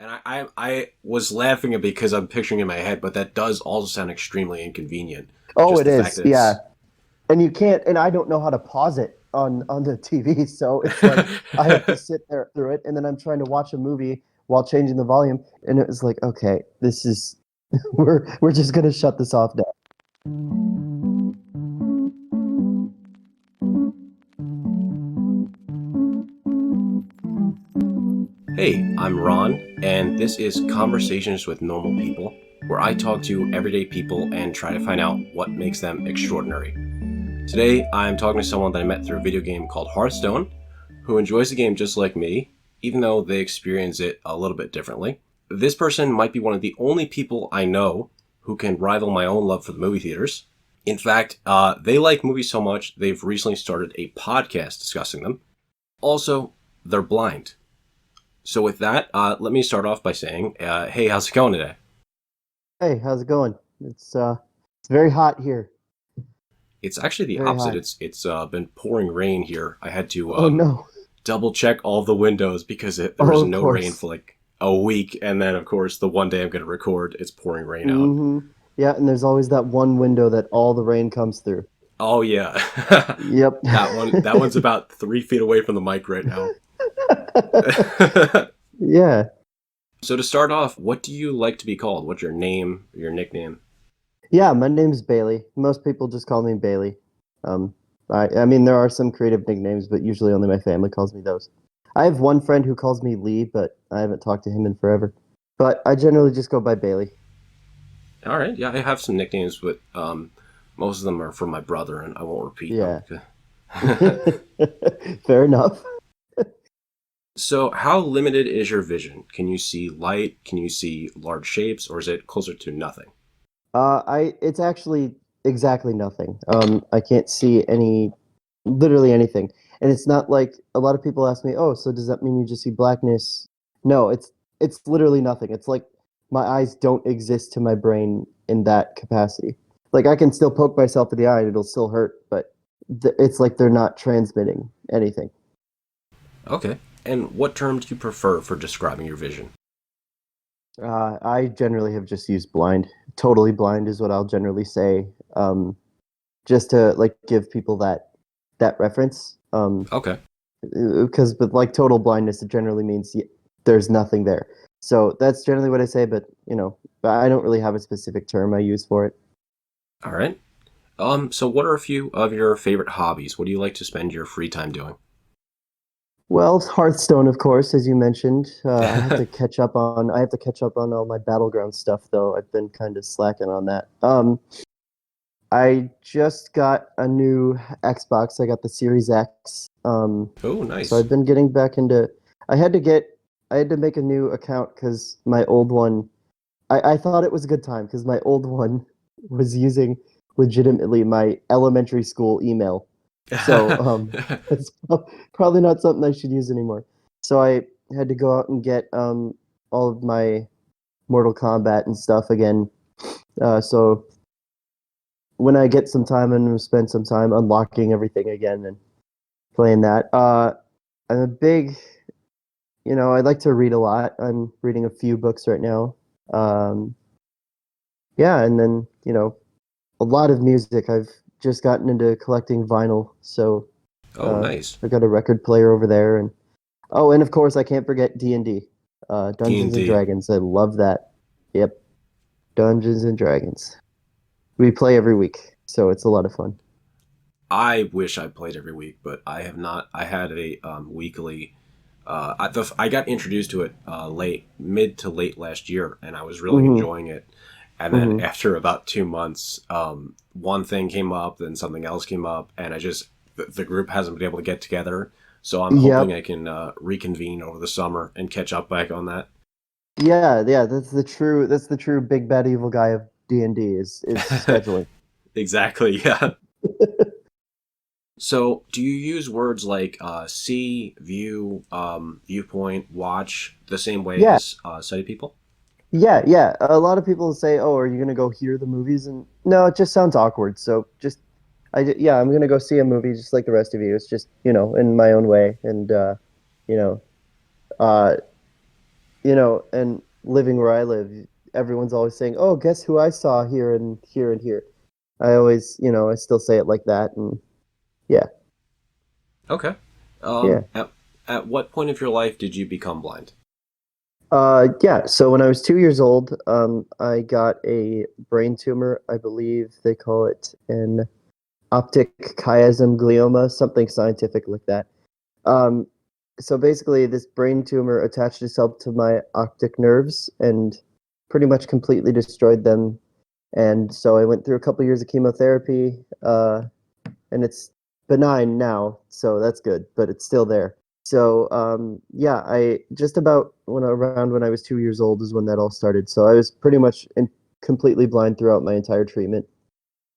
And I was laughing at because I'm picturing in my head, but that does also sound extremely inconvenient. Oh, Just it the fact is. that Yeah. it's And you can't, and I don't know how to pause it on the TV, so it's like I have to sit there through it, and then I'm trying to watch a movie while changing the volume, and it was like, okay, this is we're just gonna shut this off now. Hey, I'm Ron, and this is Conversations with Normal People, where I talk to everyday people and try to find out what makes them extraordinary. Today, I'm talking to someone that I met through a video game called Hearthstone, who enjoys the game just like me, even though they experience it a little bit differently. This person might be one of the only people I know who can rival my own love for the movie theaters. In fact, they like movies so much, they've recently started a podcast discussing them. Also, they're blind. So with that, let me start off by saying, hey, how's it going today? Hey, how's it going? It's very hot here. It's actually the Very opposite. hot. It's been pouring rain here. I had to Oh no. double check all the windows because there Oh, was of no rain course. for like a week, and then of course the one day I'm going to record, it's pouring rain out. Yeah, and there's always that one window that all the rain comes through. Oh yeah, Yep. that one's about 3 feet away from the mic right now. Yeah. So to start off, what do you like to be called? What's your name, your nickname? Yeah, my name's Baylee. Most people just call me Baylee. Um, I mean, there are some creative nicknames, but usually only my family calls me those. I have one friend who calls me Lee, but I haven't talked to him in forever. But I generally just go by Baylee. All right, yeah, I have some nicknames, but most of them are from my brother, and I won't repeat them. Yeah. Fair enough. So, how limited is your vision? Can you see light? Can you see large shapes, or is it closer to nothing? It's actually exactly nothing. I can't see literally anything. And it's not like a lot of people ask me, "Oh, so does that mean you just see blackness?" No, it's literally nothing. It's like my eyes don't exist to my brain in that capacity. Like I can still poke myself in the eye and it'll still hurt, but it's like they're not transmitting anything. Okay. And what term do you prefer for describing your vision? I generally have just used blind. Totally blind is what I'll generally say, just to like give people that reference. Okay. Because with like total blindness, it generally means there's nothing there. So that's generally what I say. But I don't really have a specific term I use for it. All right. So what are a few of your favorite hobbies? What do you like to spend your free time doing? Well, Hearthstone, of course, as you mentioned. I have to catch up on all my battleground stuff, though. I've been kind of slacking on that. I just got a new Xbox. I got the Series X. Oh, So nice. I've been getting back into. I had to get. I had to make a new account because my old one. I thought it was a good time because my old one was using legitimately my elementary school email. So it's probably not something I should use anymore. So I had to go out and get all of my Mortal Kombat and stuff again. So when I get some time, I'm gonna spend some time unlocking everything again and playing that. I'm a big, I like to read a lot. I'm reading a few books right now. Um, yeah, and then a lot of music. I've just gotten into collecting vinyl, so Oh, nice. I got a record player over there, and oh, and of course I can't forget D&D, Dungeons and D&D. Dragons. I love that. Yep, Dungeons and Dragons. We play every week, so it's a lot of fun. I wish I played every week, but I have not. I had a weekly. I got introduced to it mid to late last year, and I was really Hmm. enjoying it. And then Hmm. after about 2 months, one thing came up, then something else came up, and the group hasn't been able to get together. So I'm hoping I Yep. can reconvene over the summer and catch up back on that. Yeah, yeah. That's the true big bad evil guy of D&D is scheduling. Exactly. Yeah. So, do you use words like see, view, viewpoint, watch the same way Yeah, as sighted people? yeah, yeah. A lot of people say, "Oh, are you gonna go hear the movies?" And no, it just sounds awkward. So just, yeah, I'm gonna go see a movie just like the rest of you. It's just in my own way, and you know, uh, and living where I live, everyone's always saying, "Oh, guess who I saw here and here and here." I always, I still say it like that, and yeah, Okay. yeah. At what point of your life did you become blind? Yeah. So when I was 2 years old, I got a brain tumor. I believe they call it an optic chiasm glioma, something scientific like that. Um, so basically, this brain tumor attached itself to my optic nerves and pretty much completely destroyed them. And so I went through a couple years of chemotherapy, and it's benign now, so that's good, but it's still there. So yeah, I just about around when I was 2 years old is when that all started. So I was pretty much completely blind throughout my entire treatment.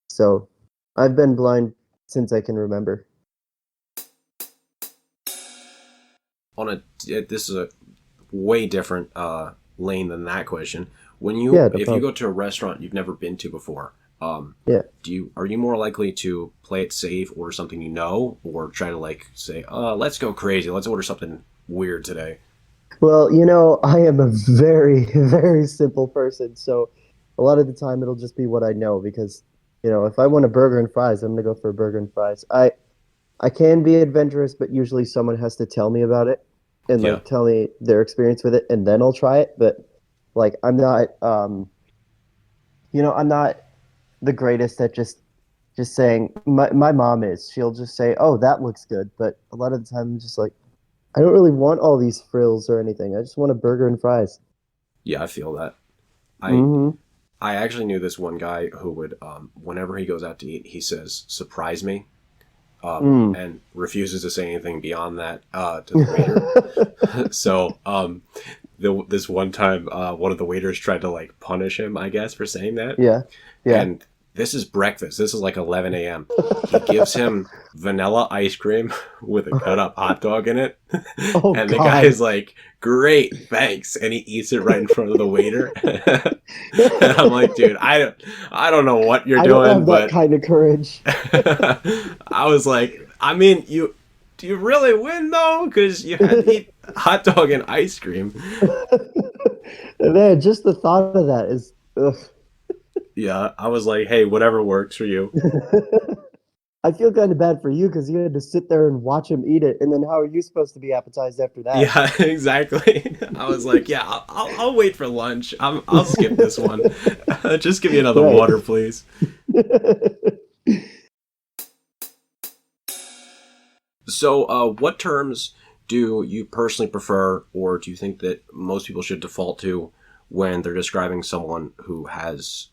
So I've been blind since I can remember. On a this is a way different lane than that question. When you Yeah, no if you problem. go to a restaurant you've never been to before, Yeah. are you more likely to play it safe, order something you know, or try to like say, let's go crazy, let's order something weird today? Well, I am a very, very simple person. So a lot of the time it'll just be what I know because, if I want a burger and fries, I'm gonna go for a burger and fries. I can be adventurous, but usually someone has to tell me about it and Yeah. like tell me their experience with it, and then I'll try it. But like I'm not the greatest at just saying. My mom is. She'll just say, "Oh, that looks good," but a lot of the time I'm just like, I don't really want all these frills or anything. I just want a burger and fries. Yeah, I feel that. I Hmm. I actually knew this one guy who would, whenever he goes out to eat, he says, "Surprise me," Mm. and refuses to say anything beyond that to the waiter. So, this one time, one of the waiters tried to like punish him, I guess, for saying that. Yeah. Yeah. And this is breakfast. This is like 11 a.m. He gives him vanilla ice cream with a cut up hot dog in it. Oh And the guy God. is like, great, thanks. And he eats it right in front of the waiter. And I'm like, dude, I don't know what you're I don't doing, have that but kind of courage. I was like, I mean, do you really win though? Because you had to eat hot dog and ice cream. Man, just the thought of that is ugh. Yeah, I was like, hey, whatever works for you. I feel kind of bad for you because you had to sit there and watch him eat it, and then how are you supposed to be appetized after that? Yeah, exactly. I was like, yeah, I'll wait for lunch. I'll skip this one. Just give me another Right. water, please. So, what terms do you personally prefer, or do you think that most people should default to when they're describing someone who has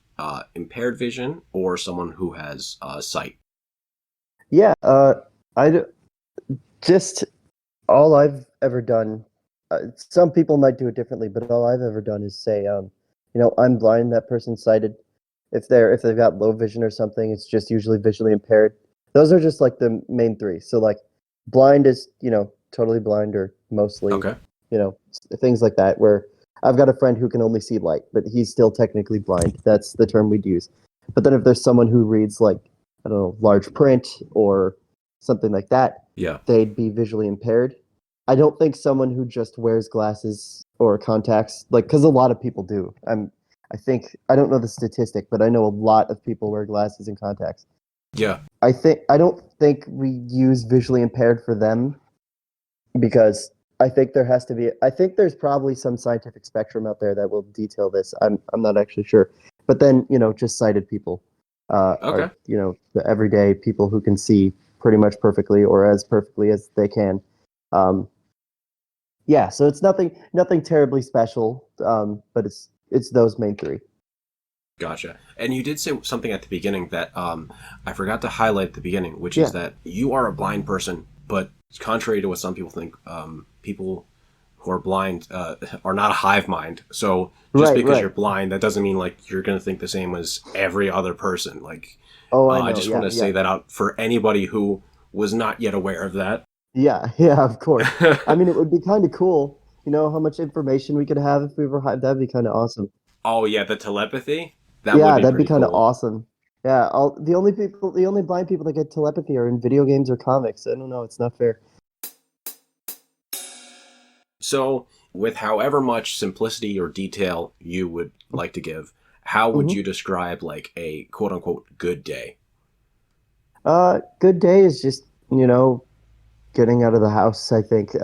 impaired vision or someone who has sight? Yeah. I d- just all I've ever done. Some people might do it differently, but all I've ever done is say, I'm blind. That person's sighted. If they've got low vision or something, it's just usually visually impaired. Those are just like the main three. So like, blind is totally blind or mostly, Okay. things like that. Where I've got a friend who can only see light, but he's still technically blind. That's the term we'd use. But then if there's someone who reads like I don't know large print or something like that, Yeah. they'd be visually impaired. I don't think someone who just wears glasses or contacts, like, because a lot of people do. I think I don't know the statistic, but I know a lot of people wear glasses and contacts. Yeah. I don't think we use visually impaired for them because I think there's probably some scientific spectrum out there that will detail this. I'm not actually sure. But then, just sighted people are, Okay. the everyday people who can see pretty much perfectly or as perfectly as they can. Um, yeah, so it's nothing terribly special, but it's those main three. Gotcha. And you did say something at the beginning that I forgot to highlight at the beginning, which is Yeah. that you are a blind person, but contrary to what some people think, people who are blind are not a hive mind. So just Right, because you're right. blind, that doesn't mean like you're going to think the same as every other person. Like, Oh, I I know. just want Yeah, to say yeah. that out for anybody who was not yet aware of that. Yeah, yeah, of course. I mean, it would be kind of cool, how much information we could have if we were that'd be kind of awesome. Oh yeah, the telepathy that would Yeah, be that'd be pretty kind of cool. awesome. Yeah, the only blind people that get telepathy are in video games or comics. I don't know, it's not fair. So with however much simplicity or detail you would like to give, how would Hmm. you describe like a quote unquote good day? Good day is just, getting out of the house, I think.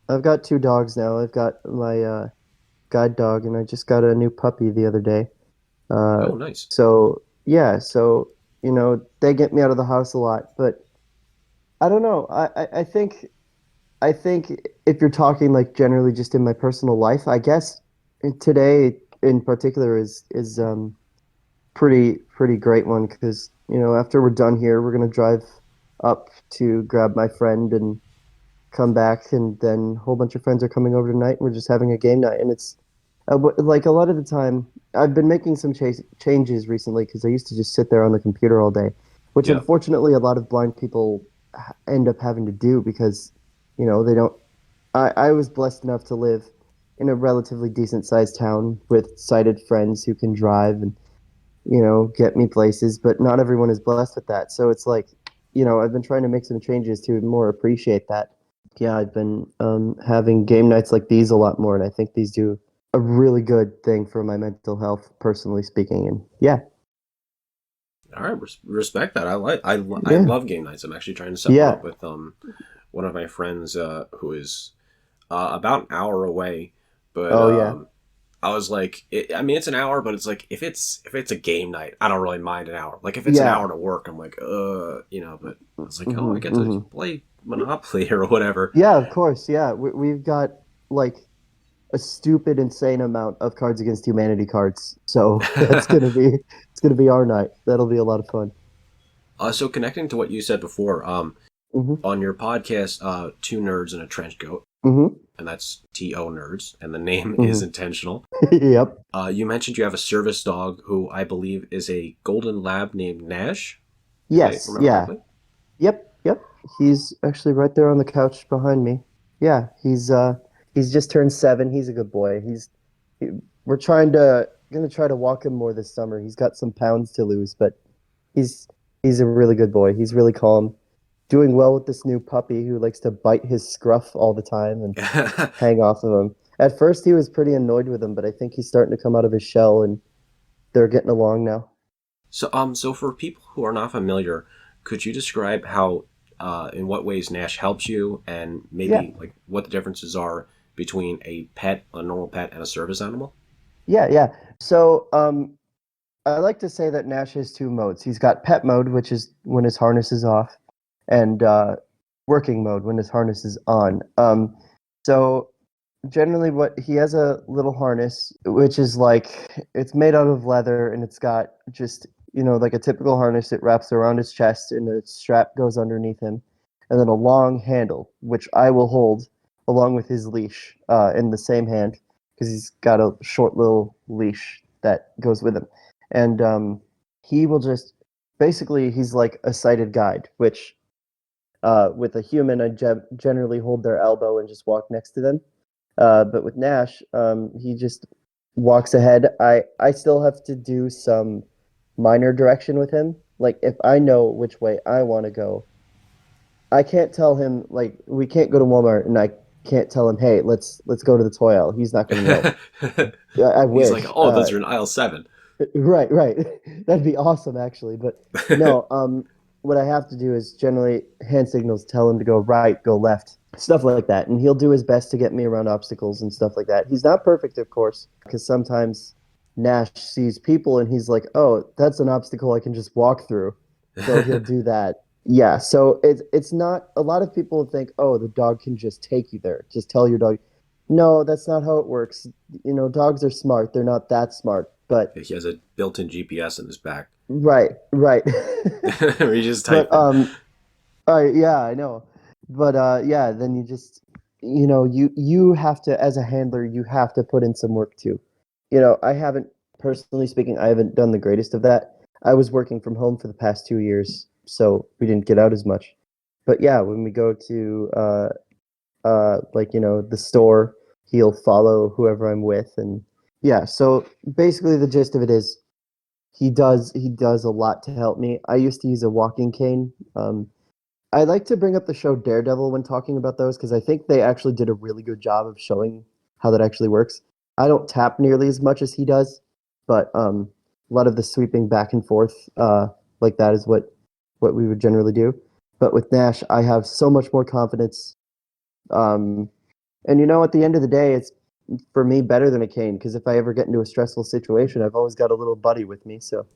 I've got two dogs now. I've got my guide dog, and I just got a new puppy the other day. Uh, Oh, nice. so yeah, so they get me out of the house a lot, but I don't know. I think if you're talking like generally just in my personal life, I guess today in particular is pretty great one because after we're done here, we're gonna drive up to grab my friend and come back, and then a whole bunch of friends are coming over tonight, and we're just having a game night. And it's like a lot of the time, I've been making some changes recently because I used to just sit there on the computer all day, which Yeah. unfortunately a lot of blind people end up having to do because they don't. I was blessed enough to live in a relatively decent sized town with sighted friends who can drive and get me places, but not everyone is blessed with that. So it's like, I've been trying to make some changes to more appreciate that. Yeah, I've been having game nights like these a lot more, and I think these do a really good thing for my mental health, personally speaking. And yeah, All right, respect that. I yeah, love game nights. I'm actually trying to set one yeah. up with one of my friends who is about an hour away, but Oh yeah, I was like, I mean, it's an hour, but it's like if it's a game night, I don't really mind an hour. Like if it's an yeah. hour to work, I'm like, but I was like, oh, I Hmm. get to Hmm. play Monopoly or whatever. Yeah, of course. Yeah, we've got like a stupid, insane amount of Cards Against Humanity cards, so that's gonna be it's gonna be our night. That'll be a lot of fun. So connecting to what you said before, Hmm. on your podcast, Two Nerds in a Trench Coat, Hmm. and that's TO Nerds, and the name is Hmm. intentional. Yep. You mentioned you have a service dog who I believe is a golden lab named Nash, if I Yes. remember Yeah. correctly. Yep. Yep. He's actually right there on the couch behind me. Yeah. He's just turned 7. He's a good boy. He, we're gonna try to walk him more this summer. He's got some pounds to lose, but he's he's a really good boy. He's really calm. Doing well with this new puppy who likes to bite his scruff all the time and hang off of him. At first, he was pretty annoyed with him, but I think he's starting to come out of his shell, and they're getting along now. So for people who are not familiar, could you describe how, in what ways Nash helps you, and Yeah, maybe like what the differences are between a pet, a normal pet, and a service animal? yeah, yeah. So, I like to say that Nash has two modes. He's got pet mode, which is when his harness is off, and working mode when his harness is on. So generally, what he has a little harness, which is like it's made out of leather, and it's got just like a typical harness. It wraps around his chest, and a strap goes underneath him, and then a long handle, which I will hold along with his leash in the same hand because he's got a short little leash that goes with him, and he will just basically he's like a sighted guide, which with a human I generally hold their elbow and just walk next to them. But with Nash, he just walks ahead. I still have to do some minor direction with him. Like if I know which way I want to go, I can't tell him like we can't go to Walmart, and I can't tell him, hey, let's go to the toy aisle. He's not going to know. I He's like, wish. oh, those are in aisle seven. Right, right. That'd be awesome, actually. But no, what I have to do is generally hand signals, tell him to go right, go left, stuff like that. And he'll do his best to get me around obstacles and stuff like that. He's not perfect, of course, because sometimes Nash sees people and he's like, oh, that's an obstacle I can just walk through. So he'll do that. Yeah, so it's not a lot of people think, oh, the dog can just take you there. Just tell your dog. No, that's not how it works. Dogs are smart. They're not that smart, but He has a built-in GPS in his back. right, right. Where you just type But in. yeah, I know. But yeah, then you just you have to as a handler, you have to put in some work too. I haven't personally speaking, I haven't done the greatest of that. I was working from home for the past 2 years, so we didn't get out as much. But yeah, when we go to like the store, he'll follow whoever I'm with, and yeah. So basically, the gist of it is he does a lot to help me. I used to use a walking cane. I like to bring up the show Daredevil when talking about those because I think they actually did a really good job of showing how that actually works. I don't tap nearly as much as he does, but a lot of the sweeping back and forth like that is what we would generally do. But with Nash, I have so much more confidence. Um, and at the end of the day, it's for me better than a cane because if I ever get into a stressful situation, I've always got a little buddy with me. So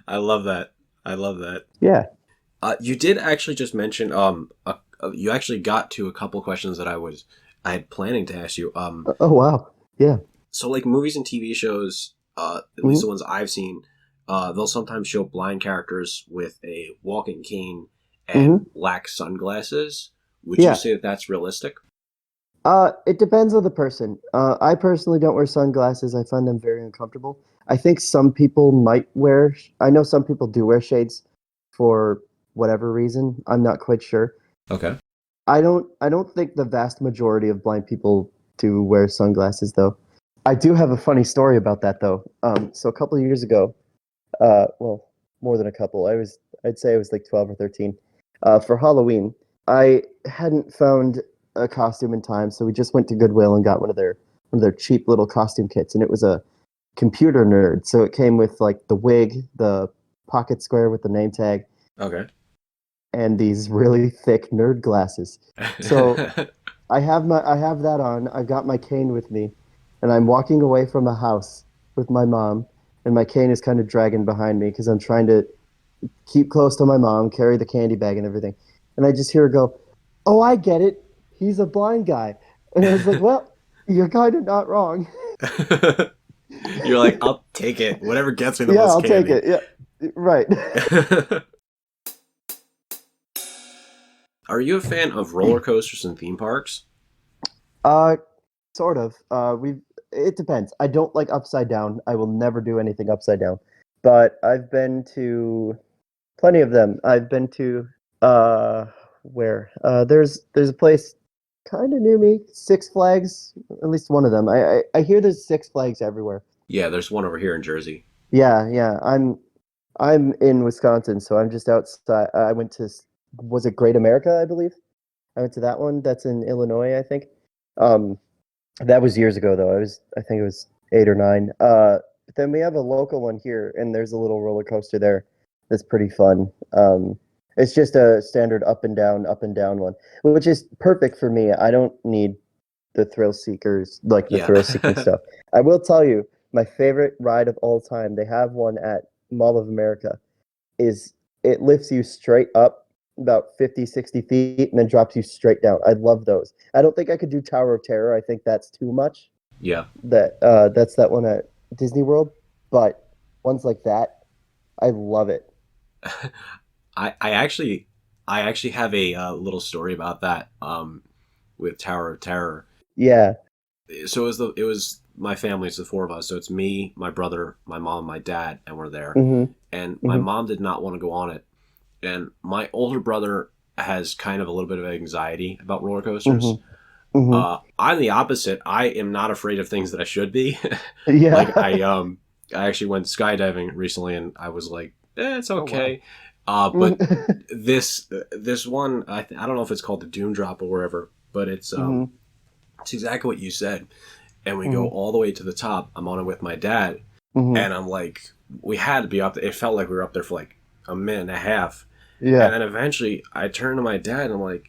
I love that. I love that. yeah. You did actually just mention you actually got to a couple questions that I had planning to ask you. Oh wow. Yeah. So like movies and TV shows, at least the ones I've seen, they'll sometimes show blind characters with a walking cane and black sunglasses. Would you Yeah. say that that's realistic? It depends on the person. I personally don't wear sunglasses. I find them very uncomfortable. I think some people might wear. I know some people do wear shades for whatever reason. I'm not quite sure. Okay. I don't think the vast majority of blind people do wear sunglasses though. I do have a funny story about that though. So a couple of years ago, well, more than a couple. I'd say I was like 12 or 13. For Halloween, I hadn't found a costume in time, so we just went to Goodwill and got one of their cheap little costume kits, and it was a computer nerd. So it came with like the wig, the pocket square with the name tag, Okay. and these really thick nerd glasses. So I have that on. I've got my cane with me, and I'm walking away from a house with my mom, and my cane is kind of dragging behind me because I'm trying to keep close to my mom, carry the candy bag and everything. And I just hear her go, "Oh, I get it. He's a blind guy." And I was like, "Well, you're kind of not wrong." You're like, I'll take it. Whatever gets me the Yeah, most I'll take candy. it. Yeah, right. Are you a fan of roller coasters and theme parks? Uh, sort of. It depends. I don't like upside down. I will never do anything upside down. But I've been to plenty of them. I've been to where? There's a place kind of near me, Six Flags, at least one of them. I hear there's Six Flags everywhere. Yeah, there's one over here in Jersey. Yeah, yeah. I'm in Wisconsin, so I'm just outside. I went to was it Great America, I believe. I went to that one. That's in Illinois, I think. Um, that was years ago though. I think it was 8 or 9. But then we have a local one here, and there's a little roller coaster there that's pretty fun. It's just a standard up and down one, which is perfect for me. I don't need the thrill seekers, like the Yeah. thrill seeking stuff. I will tell you, my favorite ride of all time. They have one at Mall of America. Is it lifts you straight up about 50, 60 feet and then drops you straight down. I love those. I don't think I could do Tower of Terror. I think that's too much. Yeah. That's that one at Disney World, but ones like that, I love it. I actually have a little story about that with Tower of Terror. Yeah. So it was my family. It's the four of us. So it's me, my brother, my mom, my dad, and we're there. Mhm. And my mom did not want to go on it, and my older brother has kind of a little bit of anxiety about roller coasters. Mhm. Mhm. I'm the opposite. I am not afraid of things that I should be. Like Yeah. I actually went skydiving recently, and I was like, it's Oh wow. okay. But this one, I don't know if it's called the Doom Drop or wherever, but Mhm. it's exactly what you said. And we go Mhm. all the way to the top. I'm on it with my dad, Mhm. and I'm like, we had to be up there. It felt like we were up there for like a minute and a half. And Yeah. then eventually I turn to my dad and I'm like,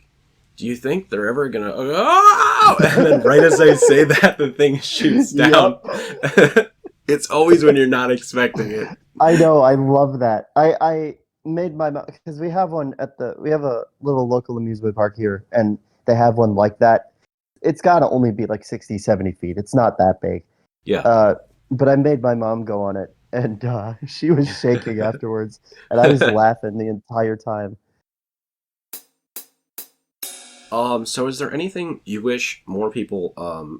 do you think they're ever gonna oh! And then right as I say that, the thing shoots down. Yep. It's always when you're not expecting it. I know. I love that. I made my because we have a little local amusement park here, and they have one like that. It's got to only be like 60, 70 feet. It's not that big. Yeah. Uh, but I made my mom go on it, and she was shaking afterwards, and I was laughing the entire time. So is there anything you wish more people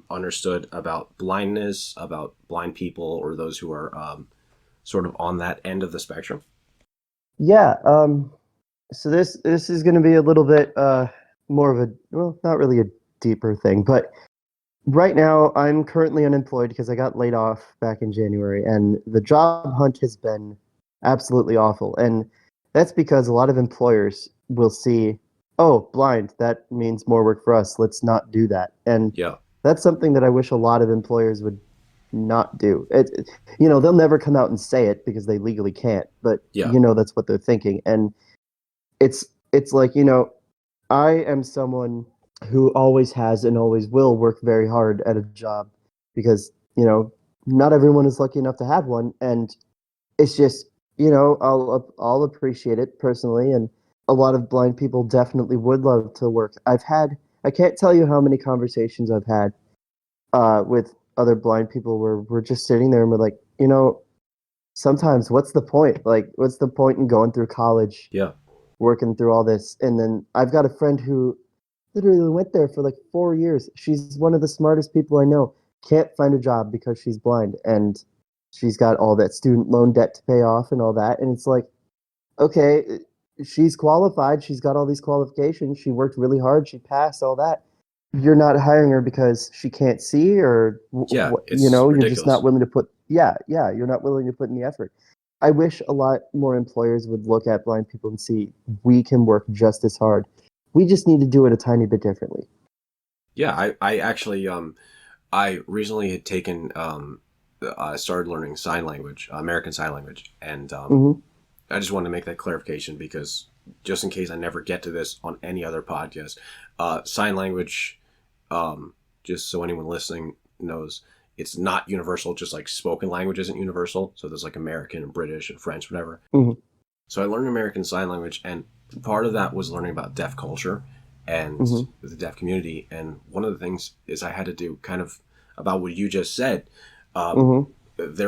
understood about blindness, about blind people, or those who are sort of on that end of the spectrum? Yeah. So this is going to be a little bit more of a well, not really a deeper thing, but right now I'm currently unemployed because I got laid off back in January, and the job hunt has been absolutely awful. And that's because a lot of employers will see, oh, blind, that means more work for us. Let's not do that. And Yeah. That's something that I wish a lot of employers would not do. They'll never come out and say it because they legally can't, but Yeah. that's what they're thinking. And it's it's like, I am someone who always has and always will work very hard at a job because, not everyone is lucky enough to have one. And it's just, I'll appreciate it personally. And a lot of blind people definitely would love to work. I can't tell you how many conversations I've had with other blind people where we're just sitting there and we're like, sometimes what's the point? Like, what's the point in going through college, Yeah. working through all this? And then I've got a friend who literally went there for like 4 years. She's one of the smartest people I know. Can't find a job because she's blind and she's got all that student loan debt to pay off and all that. And it's like, okay, she's qualified. She's got all these qualifications. She worked really hard. She passed all that. You're not hiring her because she can't see, or Yeah. It's you're just not ridiculous. willing to put. Yeah, yeah, you're not willing to put in the effort. I wish a lot more employers would look at blind people and see we can work just as hard. We just need to do it a tiny bit differently. Yeah. I actually, I recently had taken, I started learning sign language, American Sign Language. And Hmm. I just wanted to make that clarification because just in case I never get to this on any other podcast, sign language, just so anyone listening knows, it's not universal, just like spoken language isn't universal. So there's like American and British and French, whatever. Hmm. So I learned American Sign Language, and part of that was learning about deaf culture and Hmm. the deaf community. And one of the things is I had to do kind of about what you just said. Um, Hmm.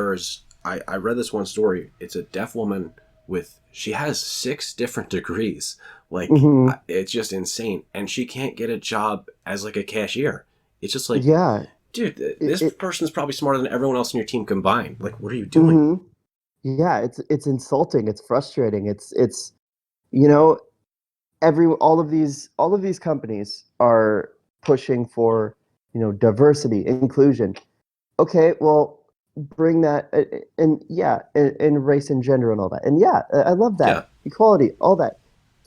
I read this one story. It's a deaf woman she has 6 different degrees. Like, Hmm. it's just insane. And she can't get a job as like a cashier. It's just like, Yeah. dude, It. this it person's probably smarter than everyone else in your team combined. Like, what are you doing? hmm Yeah. It's insulting. It's frustrating. It's you know all of these companies are pushing for diversity, inclusion. Okay, well, bring that, and yeah, and race and gender and all that. And yeah, I love Yeah, that. Equality, all that.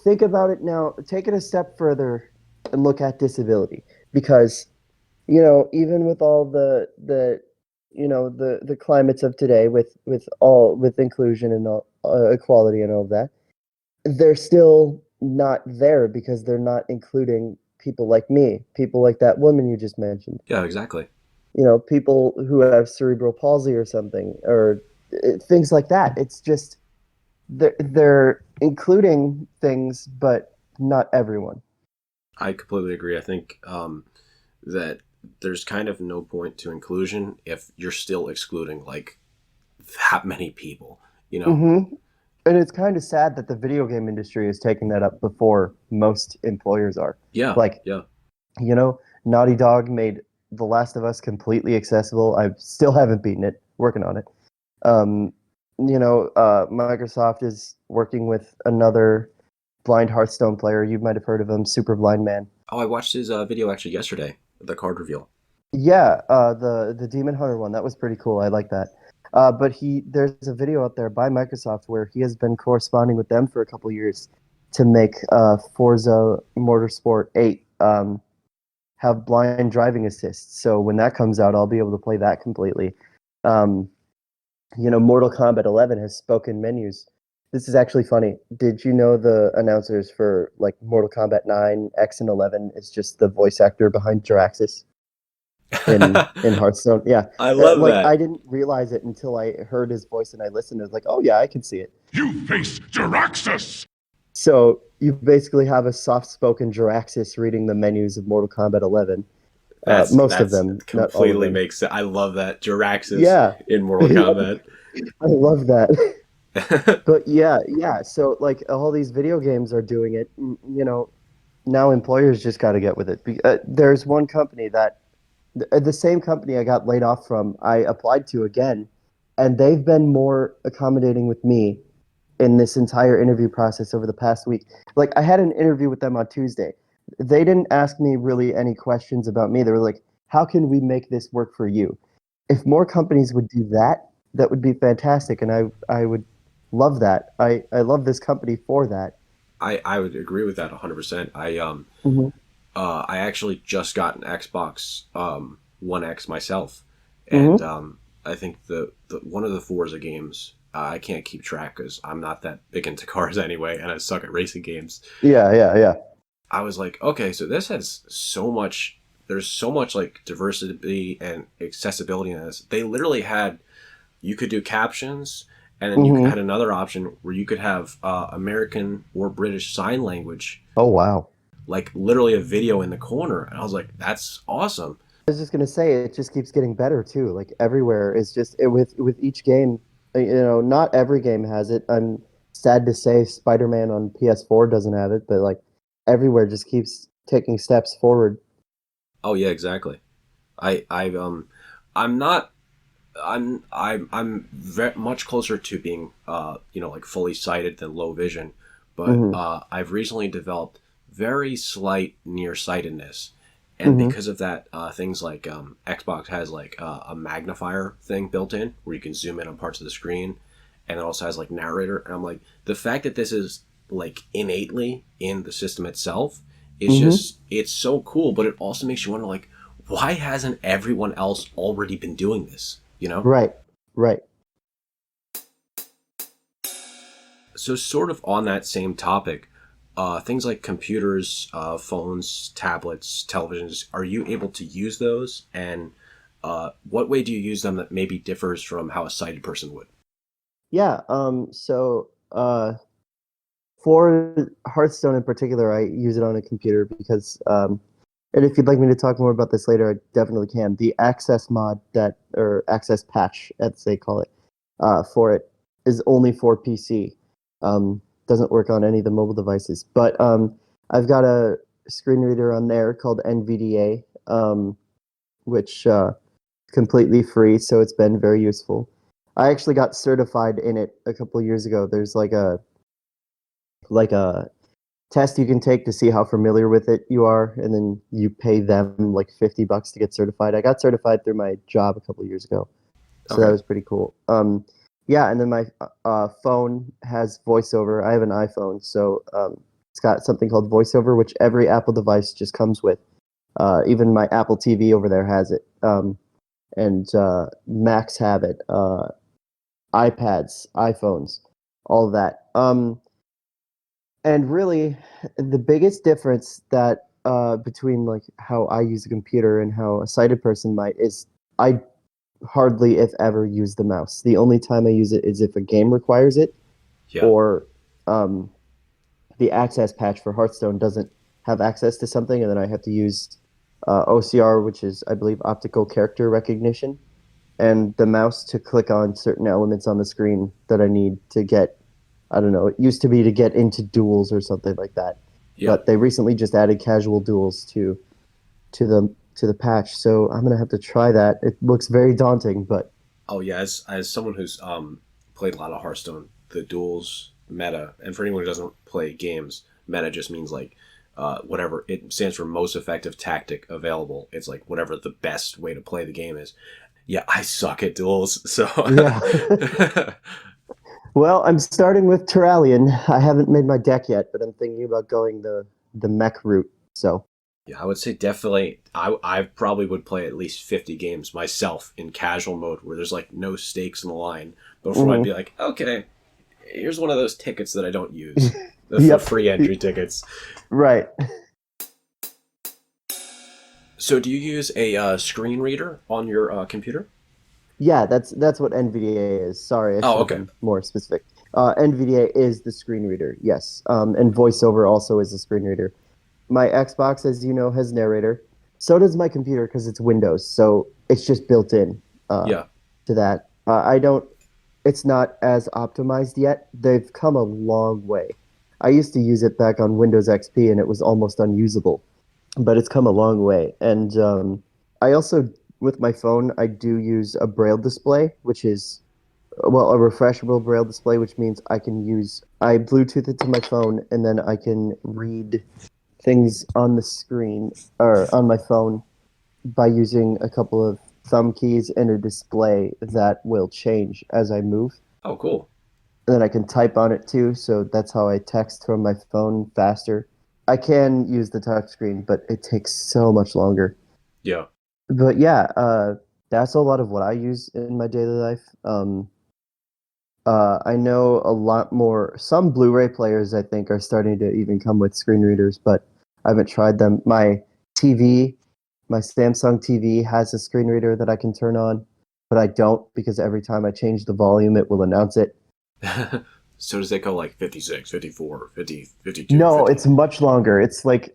Think about it now, take it a step further and look at disability. Because, even with all the climates of today with inclusion and all, equality and all of that, they're still not there because they're not including people like me, people like that woman you just mentioned, yeah, exactly. people who have cerebral palsy or something, or things like that. It's just they're including things, but not everyone. I completely agree. I think that there's kind of no point to inclusion if you're still excluding like that many people. You know? Hmm. And it's kind of sad that the video game industry is taking that up before most employers are. Yeah, Like, yeah, Naughty Dog made The Last of Us completely accessible. I still haven't beaten it, working on it. Um, Microsoft is working with another blind Hearthstone player. You might have heard of him, Super Blind Man. Oh, I watched his video actually yesterday, the card reveal. Yeah, the Demon Hunter one, that was pretty cool. I like that. But there's a video out there by Microsoft where he has been corresponding with them for a couple years to make Forza Motorsport 8 have blind driving assist. So when that comes out, I'll be able to play that completely. Um, Mortal Kombat 11 has spoken menus. This is actually funny. Did you know the announcers for like Mortal Kombat 9, X, and 11 is just the voice actor behind Jiraxis in Hearthstone? Yeah. I love Like, that. I didn't realize it until I heard his voice and I listened. I was like, oh yeah, I can see it. You face Jiraxis! So you basically have a soft-spoken Jiraxis reading the menus of Mortal Kombat 11. Most of That's them, not all of completely them. makes sense. I love that Jiraxis Yeah, in Mortal yeah, Kombat. I love that. But yeah, yeah. So like all these video games are doing it. Now employers just got to get with it. There's one company that the same company I got laid off from, I applied to again, and they've been more accommodating with me in this entire interview process over the past week. Like, I had an interview with them on Tuesday. They didn't ask me really any questions about me. They were like, "How can we make this work for you?" If more companies would do that, that would be fantastic, and I would love that. I love this company for that. I would agree with that 100%. Hmm. I actually just got an Xbox One X myself, and Mm-hmm. I think the one of the Forza games I can't keep track because I'm not that big into cars anyway, and I suck at racing games. Yeah, yeah, yeah. I was like, okay, so this has so much. There's so much like diversity and accessibility in this. They literally had you could do captions, and then you had Mm-hmm. another option where you could have American or British Sign Language, Oh, wow. like literally a video in the corner. And I was like, that's awesome. I was just gonna say it just keeps getting better too. Like everywhere is just with each game. Not every game has it. I'm sad to say Spider-Man on PS4 doesn't have it, but like everywhere just keeps taking steps forward. Oh yeah, exactly. I I'm not I'm very much closer to being like fully sighted than low vision, but Hmm. I've recently developed very slight nearsightedness, and Hmm. because of that, things like Xbox has like a magnifier thing built in where you can zoom in on parts of the screen, and it also has like narrator. And I'm like, the fact that this is like innately in the system itself is Hmm. just it's so cool, but it also makes you wonder like, why hasn't everyone else already been doing this? You know? Right. Right. So, sort of on that same topic, things like computers, phones, tablets, televisions, are you able to use those? And what way do you use them that maybe differs from how a sighted person would? Yeah. For Hearthstone in particular, I use it on a computer because and if you'd like me to talk more about this later, I definitely can. The access mod or access patch, as they call it, for it is only for PC. Doesn't work on any of the mobile devices. But I've got a screen reader on there called NVDA, which completely free, so it's been very useful. I actually got certified in it a couple of years ago. There's like a test you can take to see how familiar with it you are, and then you pay them like $50 to get certified. I got certified through my job a couple of years ago, so that Okay. was pretty cool. Yeah, and then my phone has voiceover. I have an iPhone, so it's got something called voiceover, which every Apple device just comes with. Even my Apple TV over there has it, and Macs have it. iPads, iPhones, all of that. And really, the biggest difference that between like how I use a computer and how a sighted person might is I hardly, if ever, use the mouse. The only time I use it is if a game requires it, Yeah. or um, the access patch for Hearthstone doesn't have access to something, and then I have to use OCR, which is, I believe, optical character recognition, and the mouse to click on certain elements on the screen that I need to get. I don't know. It used to be to get into duels or something like that, Yeah. but they recently just added casual duels to the patch. So I'm gonna have to try that. It looks very daunting, but Oh yeah. As someone who's played a lot of Hearthstone, the duels meta, and for anyone who doesn't play games, meta just means like whatever it stands for most effective tactic available. It's like whatever the best way to play the game is. Yeah, I suck at duels, so yeah. Well, I'm starting with Terralion. I haven't made my deck yet, but I'm thinking about going the mech route. So yeah, I would say definitely. I probably would play at least 50 games myself in casual mode where there's like no stakes in the line before I'd be mhm. like, okay, here's one of those tickets that I don't use, the Yep. free entry tickets. Right. So, do you use a screen reader on your computer? Yeah, that's what NVDA is. Sorry, I Oh, should have okay. been more specific. NVDA is the screen reader, yes. And VoiceOver also is the screen reader. My Xbox, as you know, has narrator. So does my computer because it's Windows. So it's just built in Yeah. to that. I don't. It's not as optimized yet. They've come a long way. I used to use it back on Windows XP, and it was almost unusable. But it's come a long way. And I also, with my phone, I do use a Braille display, which is well, a refreshable Braille display, which means I Bluetooth it to my phone, and then I can read things on the screen or on my phone by using a couple of thumb keys and a display that will change as I move. Oh, cool. And then I can type on it too, so that's how I text from my phone faster. I can use the touchscreen, but it takes so much longer. Yeah. But yeah, that's a lot of what I use in my daily life. I know a lot more. Some Blu-ray players, I think, are starting to even come with screen readers, but I haven't tried them. My TV, my Samsung TV has a screen reader that I can turn on, but I don't because every time I change the volume, it will announce it. So does it go like 56, 54, 50, 52, No, 50? it's much longer. It's like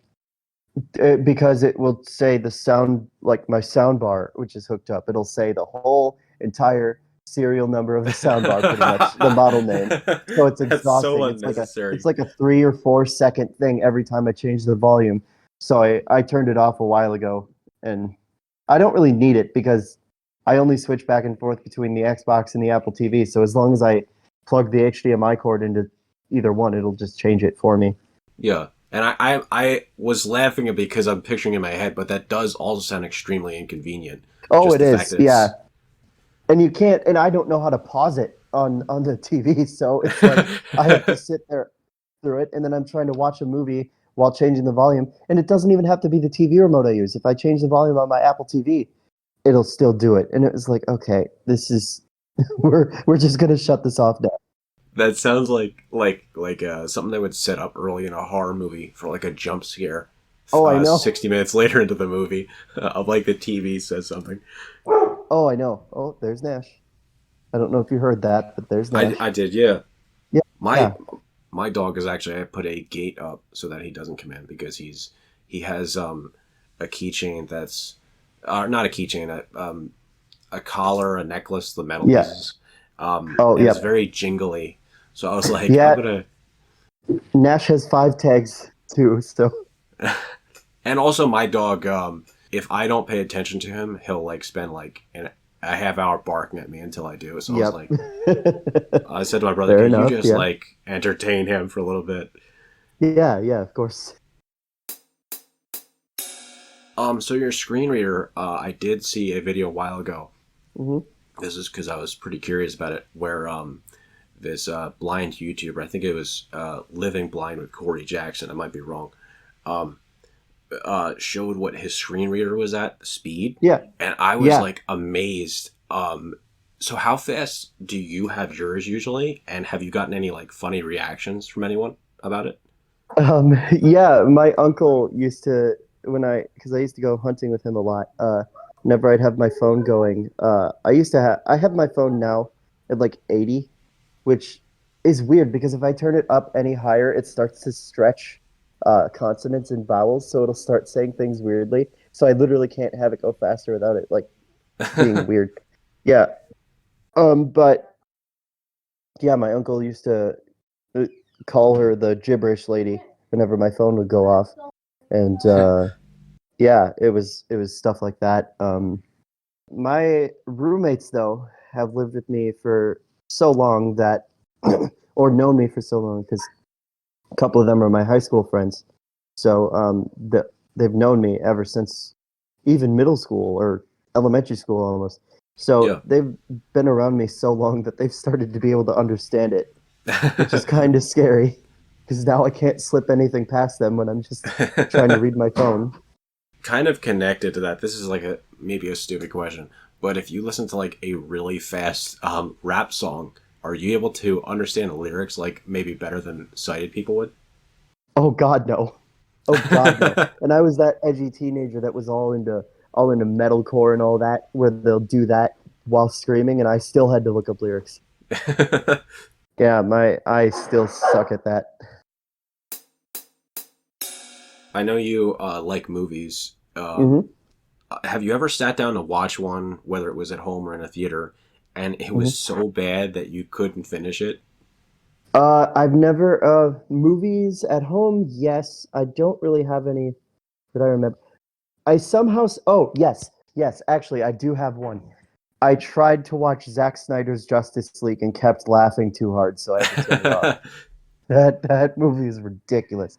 because it will say the sound, like my sound bar, which is hooked up. It'll say the whole entire serial number of the sound bar, pretty much the model name. So it's That's so exhausting. It's unnecessary. like a 3 or 4 second thing every time I change the volume. So I turned it off a while ago, and I don't really need it because I only switch back and forth between the Xbox and the Apple TV. So as long as I plug the HDMI cord into either one, it'll just change it for me. Yeah. And I was laughing because I'm picturing in my head, but that does also sound extremely inconvenient. Oh, Just it the fact is. that Yeah. it's And you can't, and I don't know how to pause it on the TV, so it's like I have to sit there through it, and then I'm trying to watch a movie while changing the volume, and it doesn't even have to be the TV remote I use. If I change the volume on my Apple TV, it'll still do it. And it was like, okay, this is we're just gonna shut this off now. that sounds like something they would set up early in a horror movie for like a jump scare. Oh, I know. 60 minutes later into the movie, of like the TV says something. Oh, I know. Oh, there's Nash. I don't know if you heard that, but there's Nash. I did, yeah. Yeah, My yeah, my dog is actually I put a gate up so that he doesn't come in because he has a keychain that's not a keychain a collar, a necklace, the metal yeah. pieces. Oh, And yeah. it's very jingly. So I was like, I'm Yeah, gonna. Nash has 5 tags too, so. And also, my dog, if I don't pay attention to him, he'll like spend like a half hour barking at me until I do. So I was Yep. like, I said to my brother, Fair "Can you enough. just Yeah. like entertain him for a little bit?" Yeah, yeah, of course. So your screen reader, I did see a video a while ago. Hmm. This is because I was pretty curious about it, where this blind YouTuber, I think it was Living Blind with Corey Jackson, I might be wrong, um, showed what his screen reader was at speed, Yeah, and I was yeah. like amazed. So how fast do you have yours usually, and have you gotten any like funny reactions from anyone about it? Yeah, my uncle used to because I used to go hunting with him a lot. Whenever I'd have my phone going, I have my phone now at like 80, which is weird because if I turn it up any higher, it starts to stretch consonants and vowels, so it'll start saying things weirdly. So I literally can't have it go faster without it like being weird. Yeah. But yeah, my uncle used to uh, call her the gibberish lady whenever my phone would go off, and yeah, it was stuff like that. My roommates though have lived with me for so long that, or known me for so long because a couple of them are my high school friends. So they've known me ever since even middle school or elementary school almost. Yeah. So they've been around me so long that they've started to be able to understand it, which is kind of scary because now I can't slip anything past them when I'm just trying to read my phone. Kind of connected to that. This is like a maybe a stupid question, but if you listen to like a really fast rap song, are you able to understand the lyrics like maybe better than sighted people would? Oh God, no. Oh God, no. And I was that edgy teenager that was all into metalcore and all that, where they'll do that while screaming, and I still had to look up lyrics. Yeah, I still suck at that. I know you like movies. Hmm. Have you ever sat down to watch one, whether it was at home or in a theater, and it was Hmm. so bad that you couldn't finish it? I've never movies at home. Yes, I don't really have any that I remember. I somehow. Oh yes, yes. Actually, I do have one. I tried to watch Zack Snyder's Justice League and kept laughing too hard, so I had to turn it off. That movie is ridiculous.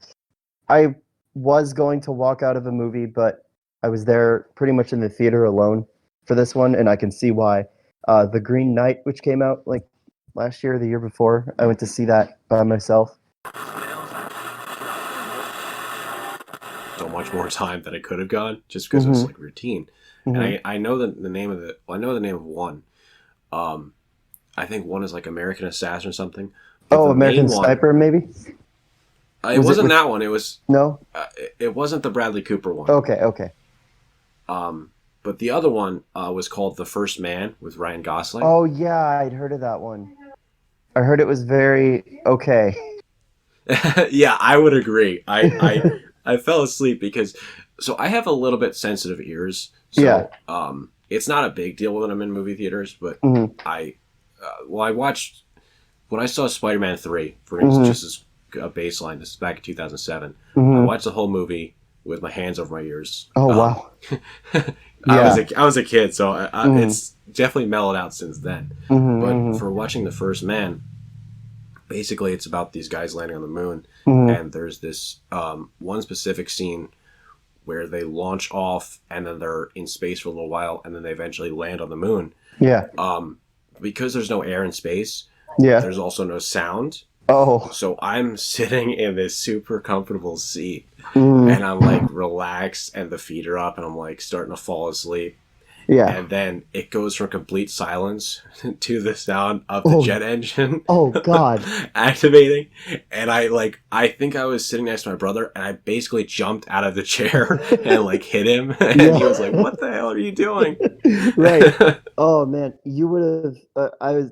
I was going to walk out of the movie, but I was there pretty much in the theater alone for this one, and I can see why. The Green Knight, which came out like last year or the year before, I went to see that by myself. so much more time that I could have gone just because it's like routine. Mhm. And I know the name of I know the name of one. I think one is like American Assassin or something. But Oh, the American main one, Sniper, maybe? it wasn't that one. It was No? it wasn't the Bradley Cooper one. Okay. But the other one was called The First Man with Ryan Gosling. Oh, yeah, I'd heard of that one. I heard it was very okay. Yeah, I would agree. I fell asleep because I have a little bit sensitive ears. So Yeah. It's not a big deal when I'm in movie theaters, but Mhm. I watched when I saw Spider-Man 3, for instance, just as a baseline. This is back in 2007. I Mhm. watched the whole movie with my hands over my ears. Oh, wow. I was a kid, so Mhm. it's definitely mellowed out since then. But for watching The First Man, basically it's about these guys landing on the moon, and there's this one specific scene where they launch off and then they're in space for a little while and then they eventually land on the moon. Yeah. Because there's no air in space, Yeah. there's also no sound. Oh. So I'm sitting in this super comfortable seat Mhm. and I'm like relaxed and the feet are up and I'm like starting to fall asleep. Yeah. And then it goes from complete silence to the sound of the jet engine. Oh, God. Activating. And I think I was sitting next to my brother and I basically jumped out of the chair and like hit him. And he was like, "What the hell are you doing?" Right. Oh, man. You would have, I was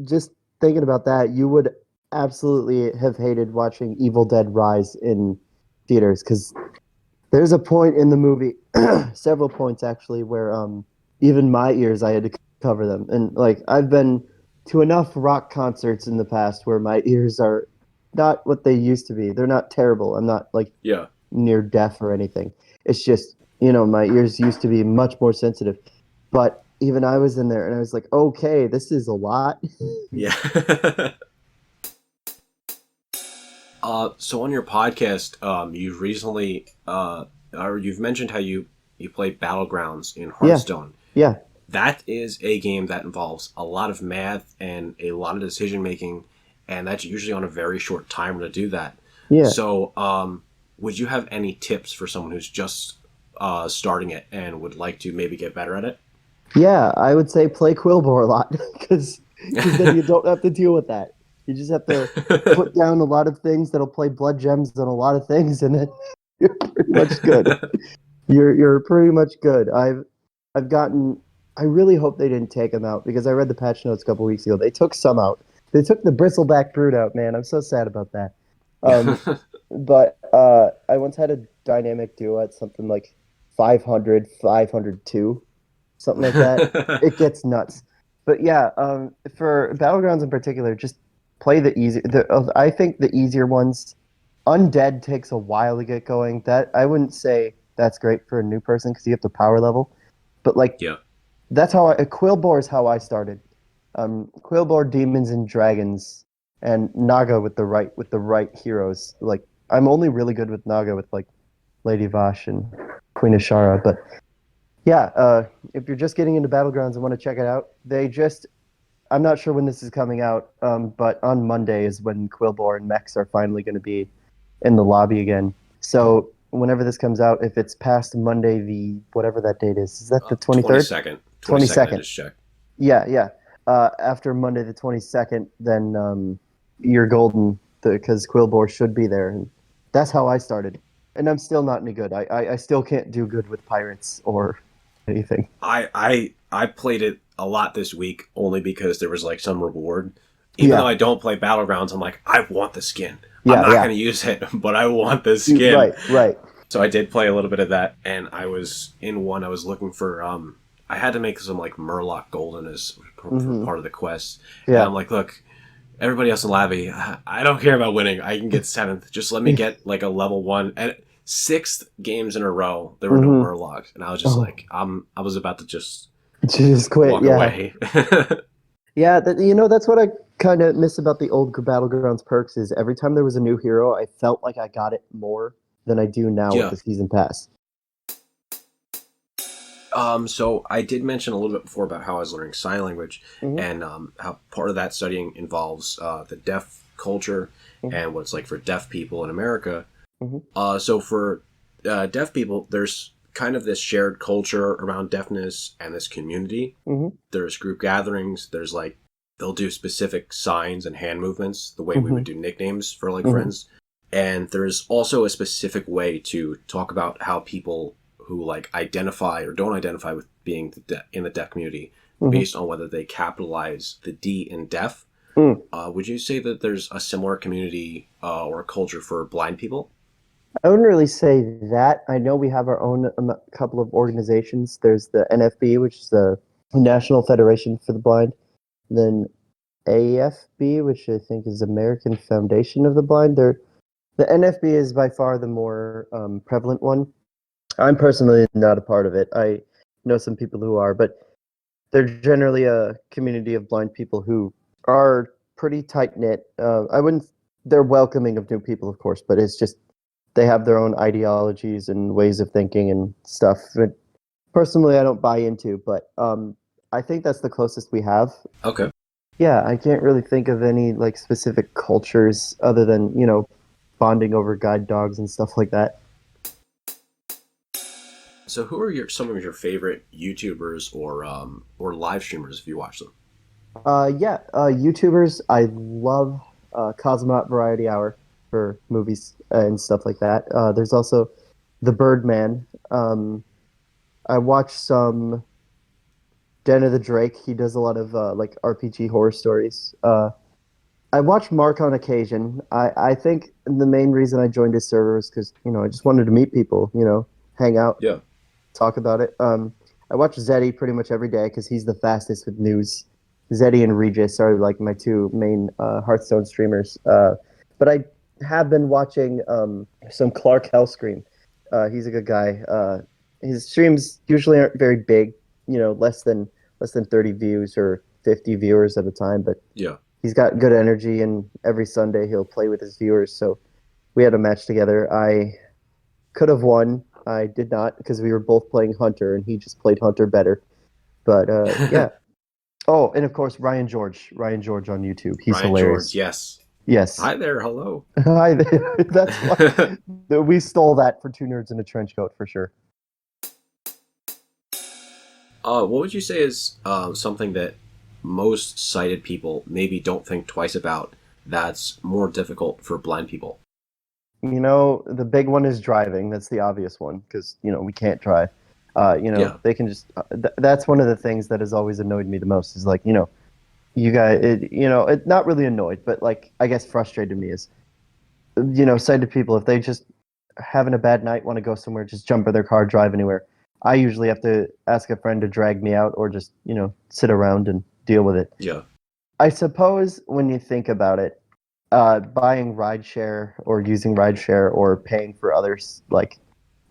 just thinking about that. You would absolutely have hated watching Evil Dead Rise in theaters because there's a point in the movie, several points actually, where even my ears, I had to cover them. And like I've been to enough rock concerts in the past where my ears are not what they used to be. They're not terrible. I'm not like Yeah. near deaf or anything. It's just, my ears used to be much more sensitive. But even I was in there and I was like, okay, this is a lot. Yeah. So on your podcast, you've recently, or you've mentioned how you play Battlegrounds in Hearthstone. Yeah. That is a game that involves a lot of math and a lot of decision making, and that's usually on a very short timer to do that. Yeah. So, would you have any tips for someone who's just starting it and would like to maybe get better at it? Yeah, I would say play Quillbore a lot because then you don't have to deal with that. You just have to put down a lot of things that'll play blood gems on a lot of things, and then you're pretty much good. You're pretty much good. I've gotten. I really hope they didn't take them out because I read the patch notes a couple weeks ago. They took some out. They took the bristleback brood out. Man, I'm so sad about that. But I once had a dynamic duo at something like 500, 502, something like that. It gets nuts. But yeah, for Battlegrounds in particular, just play the easy. I think the easier ones. Undead takes a while to get going. That I wouldn't say that's great for a new person because you have to power level. But like, Yeah. that's how Quillbore is how I started. Quillbore, Demons and Dragons, and Naga with the right heroes. Like I'm only really good with Naga with like Lady Vosh and Queen Ashara, but yeah, if you're just getting into Battlegrounds and want to check it out, I'm not sure when this is coming out, but on Monday is when Quillbore and Mechs are finally going to be in the lobby again. So whenever this comes out, if it's past Monday, whatever that date is that the 23rd? 22nd. 22nd. I just checked. Yeah. After Monday the 22nd, then you're golden because Quillbore should be there. And that's how I started. And I'm still not any good. I still can't do good with pirates or anything. I played it a lot this week only because there was like some reward. Even though I don't play Battlegrounds, I'm like, I want the skin. I'm not going to use it, but I want the skin. Right. So I did play a little bit of that, and I was in one. I was looking for. I had to make some like Murloc Golden as part of the quest. Yeah. And I'm like, look, everybody else in Lavi, I don't care about winning. I can get 7th. Just let me get like a level 1. And 6th games in a row, there were no Murlocs, and I was just like, I was about to just quit. Walk away. Yeah, that's what I kind of miss about the old Battlegrounds perks is every time there was a new hero, I felt like I got it more than I do now with the season pass. So I did mention a little bit before about how I was learning sign language and how part of that studying involves the deaf culture and what it's like for deaf people in America. So for deaf people, there's kind of this shared culture around deafness and this community. Mm-hmm. There's group gatherings. There's like, they'll do specific signs and hand movements the way we Mm-hmm. would do nicknames for like Mhm. friends. And there's also a specific way to talk about how people who like identify or don't identify with being in the deaf community Mhm. based on whether they capitalize the D in deaf. Mm. Would you say that there's a similar community or a culture for blind people? I wouldn't really say that. I know we have our own couple of organizations. There's the NFB, which is the National Federation for the Blind. Then AFB, which I think is American Foundation of the Blind. The NFB is by far the more prevalent one. I'm personally not a part of it. I know some people who are, but they're generally a community of blind people who are pretty tight knit. I wouldn't. They're welcoming of new people, of course, but it's just they have their own ideologies and ways of thinking and stuff. That personally, I don't buy into, but I think that's the closest we have. Okay. Yeah, I can't really think of any like specific cultures other than bonding over guide dogs and stuff like that. So, who are some of your favorite YouTubers or live streamers if you watch them? YouTubers. I love Cosmonaut Variety Hour for movies and stuff like that. There's also the Birdman. I watch some Den of the Drake. He does a lot of like RPG horror stories. I watch Mark on occasion. I think the main reason I joined his server is because I just wanted to meet people, hang out, Yeah. talk about it. I watch Zeddy pretty much every day because he's the fastest with news. Zeddy and Regis are like my two main Hearthstone streamers. But I have been watching some Clark Hellscream. He's a good guy. His streams usually aren't very big, less than 30 views or 50 viewers at a time, but Yeah. he's got good energy, and every Sunday he'll play with his viewers. So we had a match together. I could have won. I did not because we were both playing Hunter, and he just played Hunter better. But yeah. Oh, and of course Ryan George. Ryan George on YouTube. He's Ryan hilarious. George, yes. Yes. Hi there, hello. Hi there. That's why we stole that for Two Nerds in a Trench Coat for sure. What would you say is something that most sighted people maybe don't think twice about that's more difficult for blind people? The big one is driving. That's the obvious one because we can't drive. Yeah. They can just. That's one of the things that has always annoyed me the most. Is like you guys. It not really annoyed, but like I guess frustrated me is sighted people if they just having a bad night want to go somewhere, just jump in their car, drive anywhere. I usually have to ask a friend to drag me out or just sit around and deal with it. Yeah. I suppose when you think about it, buying rideshare or using rideshare or paying for others like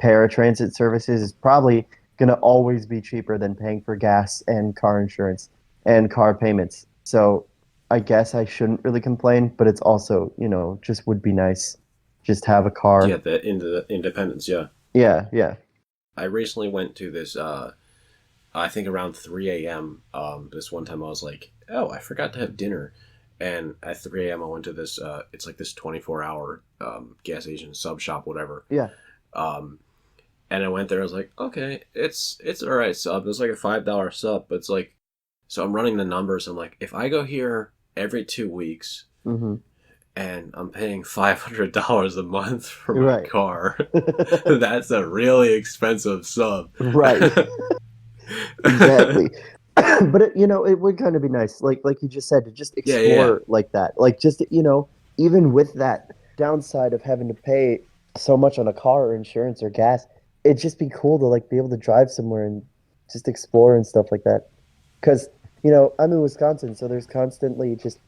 paratransit services is probably going to always be cheaper than paying for gas and car insurance and car payments. So I guess I shouldn't really complain, but it's also, just would be nice just have a car. Yeah, the independence, yeah. Yeah, yeah. I recently went to this, I think around 3 a.m. This one time I was like, oh, I forgot to have dinner. And at 3 a.m. I went to this, it's like this 24-hour gas station, sub shop, whatever. Yeah. And I went there, I was like, okay, it's all right sub. It's like a $5 sub, but it's like, so I'm running the numbers. I'm like, if I go here every 2 weeks Mm-hmm. and I'm paying $500 a month for my Right. car, that's a really expensive sub. Right. Exactly. But it would kind of be nice, like you just said, to just explore Yeah. like that, like just even with that downside of having to pay so much on a car or insurance or gas, it'd just be cool to like be able to drive somewhere and just explore and stuff like that. Because I'm in Wisconsin, so there's constantly just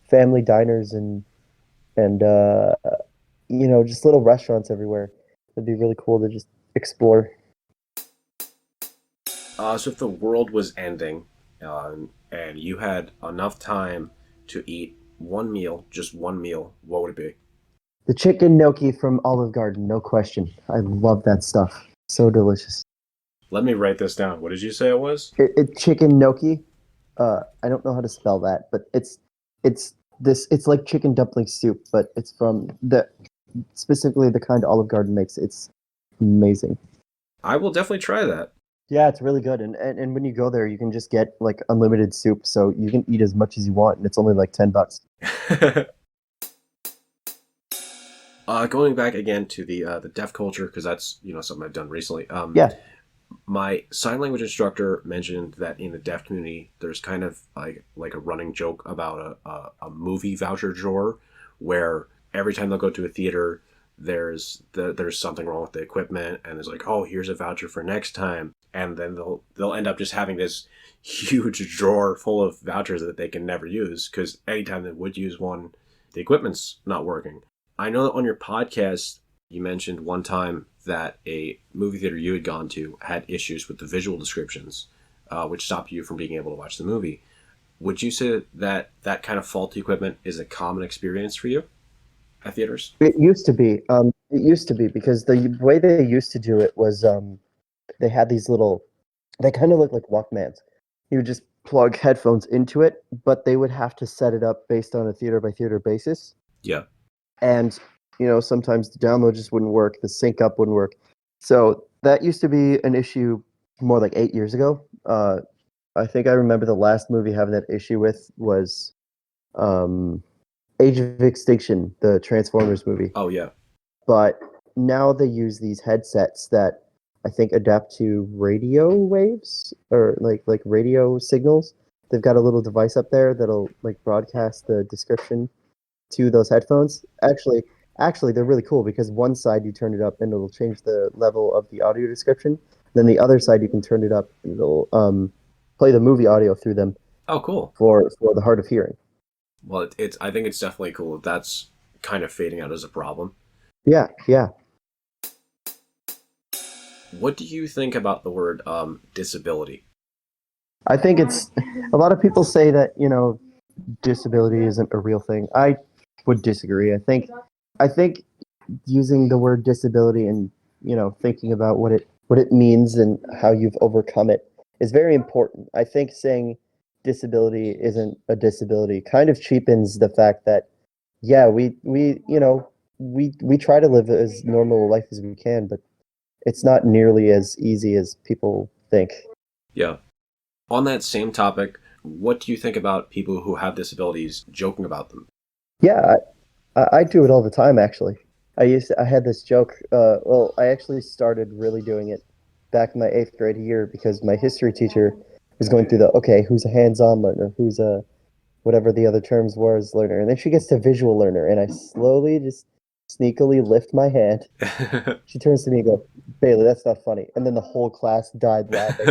family diners and just little restaurants everywhere. It'd be really cool to just explore. So if the world was ending, and you had enough time to eat one meal, just one meal, what would it be? The chicken gnocchi from Olive Garden, no question. I love that stuff. So delicious. Let me write this down. What did you say it was? Chicken gnocchi. I don't know how to spell that, but it's like chicken dumpling soup, but it's from specifically the kind Olive Garden makes. It's amazing. I will definitely try that. Yeah, it's really good. And when you go there, you can just get like unlimited soup, so you can eat as much as you want, and it's only like $10. Going back again to the deaf culture, because that's something I've done recently. Yeah. My sign language instructor mentioned that in the deaf community, there's kind of like a running joke about a movie voucher drawer, where every time they'll go to a theater, there's something wrong with the equipment, and there's like, oh, here's a voucher for next time, and then they'll end up just having this huge drawer full of vouchers that they can never use, because anytime they would use one, the equipment's not working. I know that on your podcast, you mentioned one time that a movie theater you had gone to had issues with the visual descriptions, which stopped you from being able to watch the movie. Would you say that that kind of faulty equipment is a common experience for you at theaters? It used to be. It used to be because the way they used to do it was they had these little. They kind of look like Walkmans. You would just plug headphones into it, but they would have to set it up based on a theater by theater basis. Yeah. And sometimes the download just wouldn't work, the sync up wouldn't work. So that used to be an issue more like 8 years ago. I think I remember the last movie having that issue with was um, Age of Extinction, the Transformers movie. Oh, yeah. But now they use these headsets that I think adapt to radio waves or like radio signals. They've got a little device up there that'll like broadcast the description to those headphones. Actually, they're really cool because one side you turn it up and it'll change the level of the audio description. Then the other side you can turn it up and it'll play the movie audio through them Oh, cool. for the hard of hearing. Well, it's I think it's definitely cool. That's kind of fading out as a problem. Yeah, yeah. What do you think about the word disability? I think it's a lot of people say that disability isn't a real thing. I would disagree. I think using the word disability and thinking about what it means and how you've overcome it is very important. I think saying disability isn't a disability kind of cheapens the fact that yeah, we try to live as normal a life as we can, but it's not nearly as easy as people think. Yeah. On that same topic, what do you think about people who have disabilities joking about them? Yeah, I do it all the time actually. I had this joke. Well, I actually started really doing it back in my 8th grade year because my history teacher was going through the okay, who's a hands-on learner, who's a whatever the other terms was learner, and then she gets to visual learner, and I slowly just sneakily lift my hand. She turns to me and goes, "Baylee, that's not funny," and then the whole class died laughing.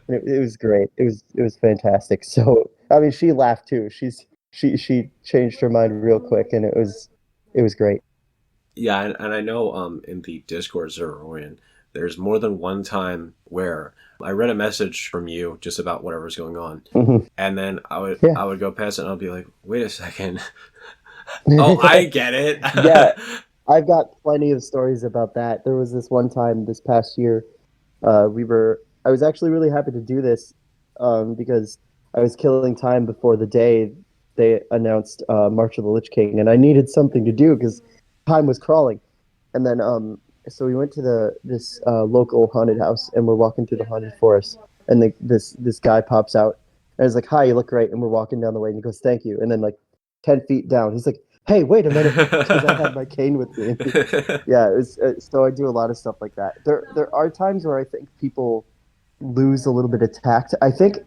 And it was great. It was fantastic. So I mean, she laughed too. She changed her mind real quick, and it was great. Yeah, and I know in the Discord server we're in, there's more than one time where I read a message from you just about whatever's going on, Mhm. and then Yeah. I would go past it and I'll be like, wait a second. Oh, I get it. Yeah, I've got plenty of stories about that. There was this one time this past year, I was actually really happy to do this, because I was killing time before the day they announced March of the Lich King, and I needed something to do because time was crawling. And then, so we went to this local haunted house, and we're walking through the haunted forest, and this guy pops out, and he's like, "Hi, you look great." And we're walking down the way, and he goes, "Thank you." And then like 10 feet down, he's like, "Hey, wait a minute," because I had my cane with me. Yeah, it was, so I do a lot of stuff like that. There are times where I think people lose a little bit of tact. I think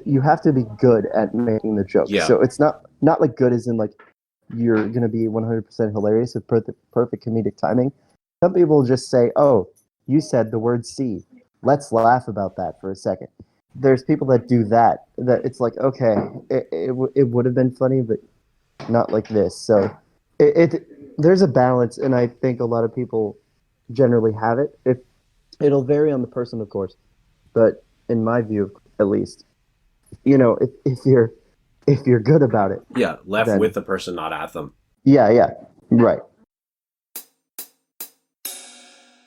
you have to be good at making the joke. Yeah. So it's not like good as in like you're gonna be 100% hilarious with perfect comedic timing. Some people just say, "Oh, you said the word C. Let's laugh about that for a second." There's people that do that. That it's like, okay, it would have been funny, but not like this. So there's a balance, and I think a lot of people generally have it. It'll vary on the person, of course, but in my view, at least, if you're good about it, Yeah, left then with the person, not at them. yeah, right.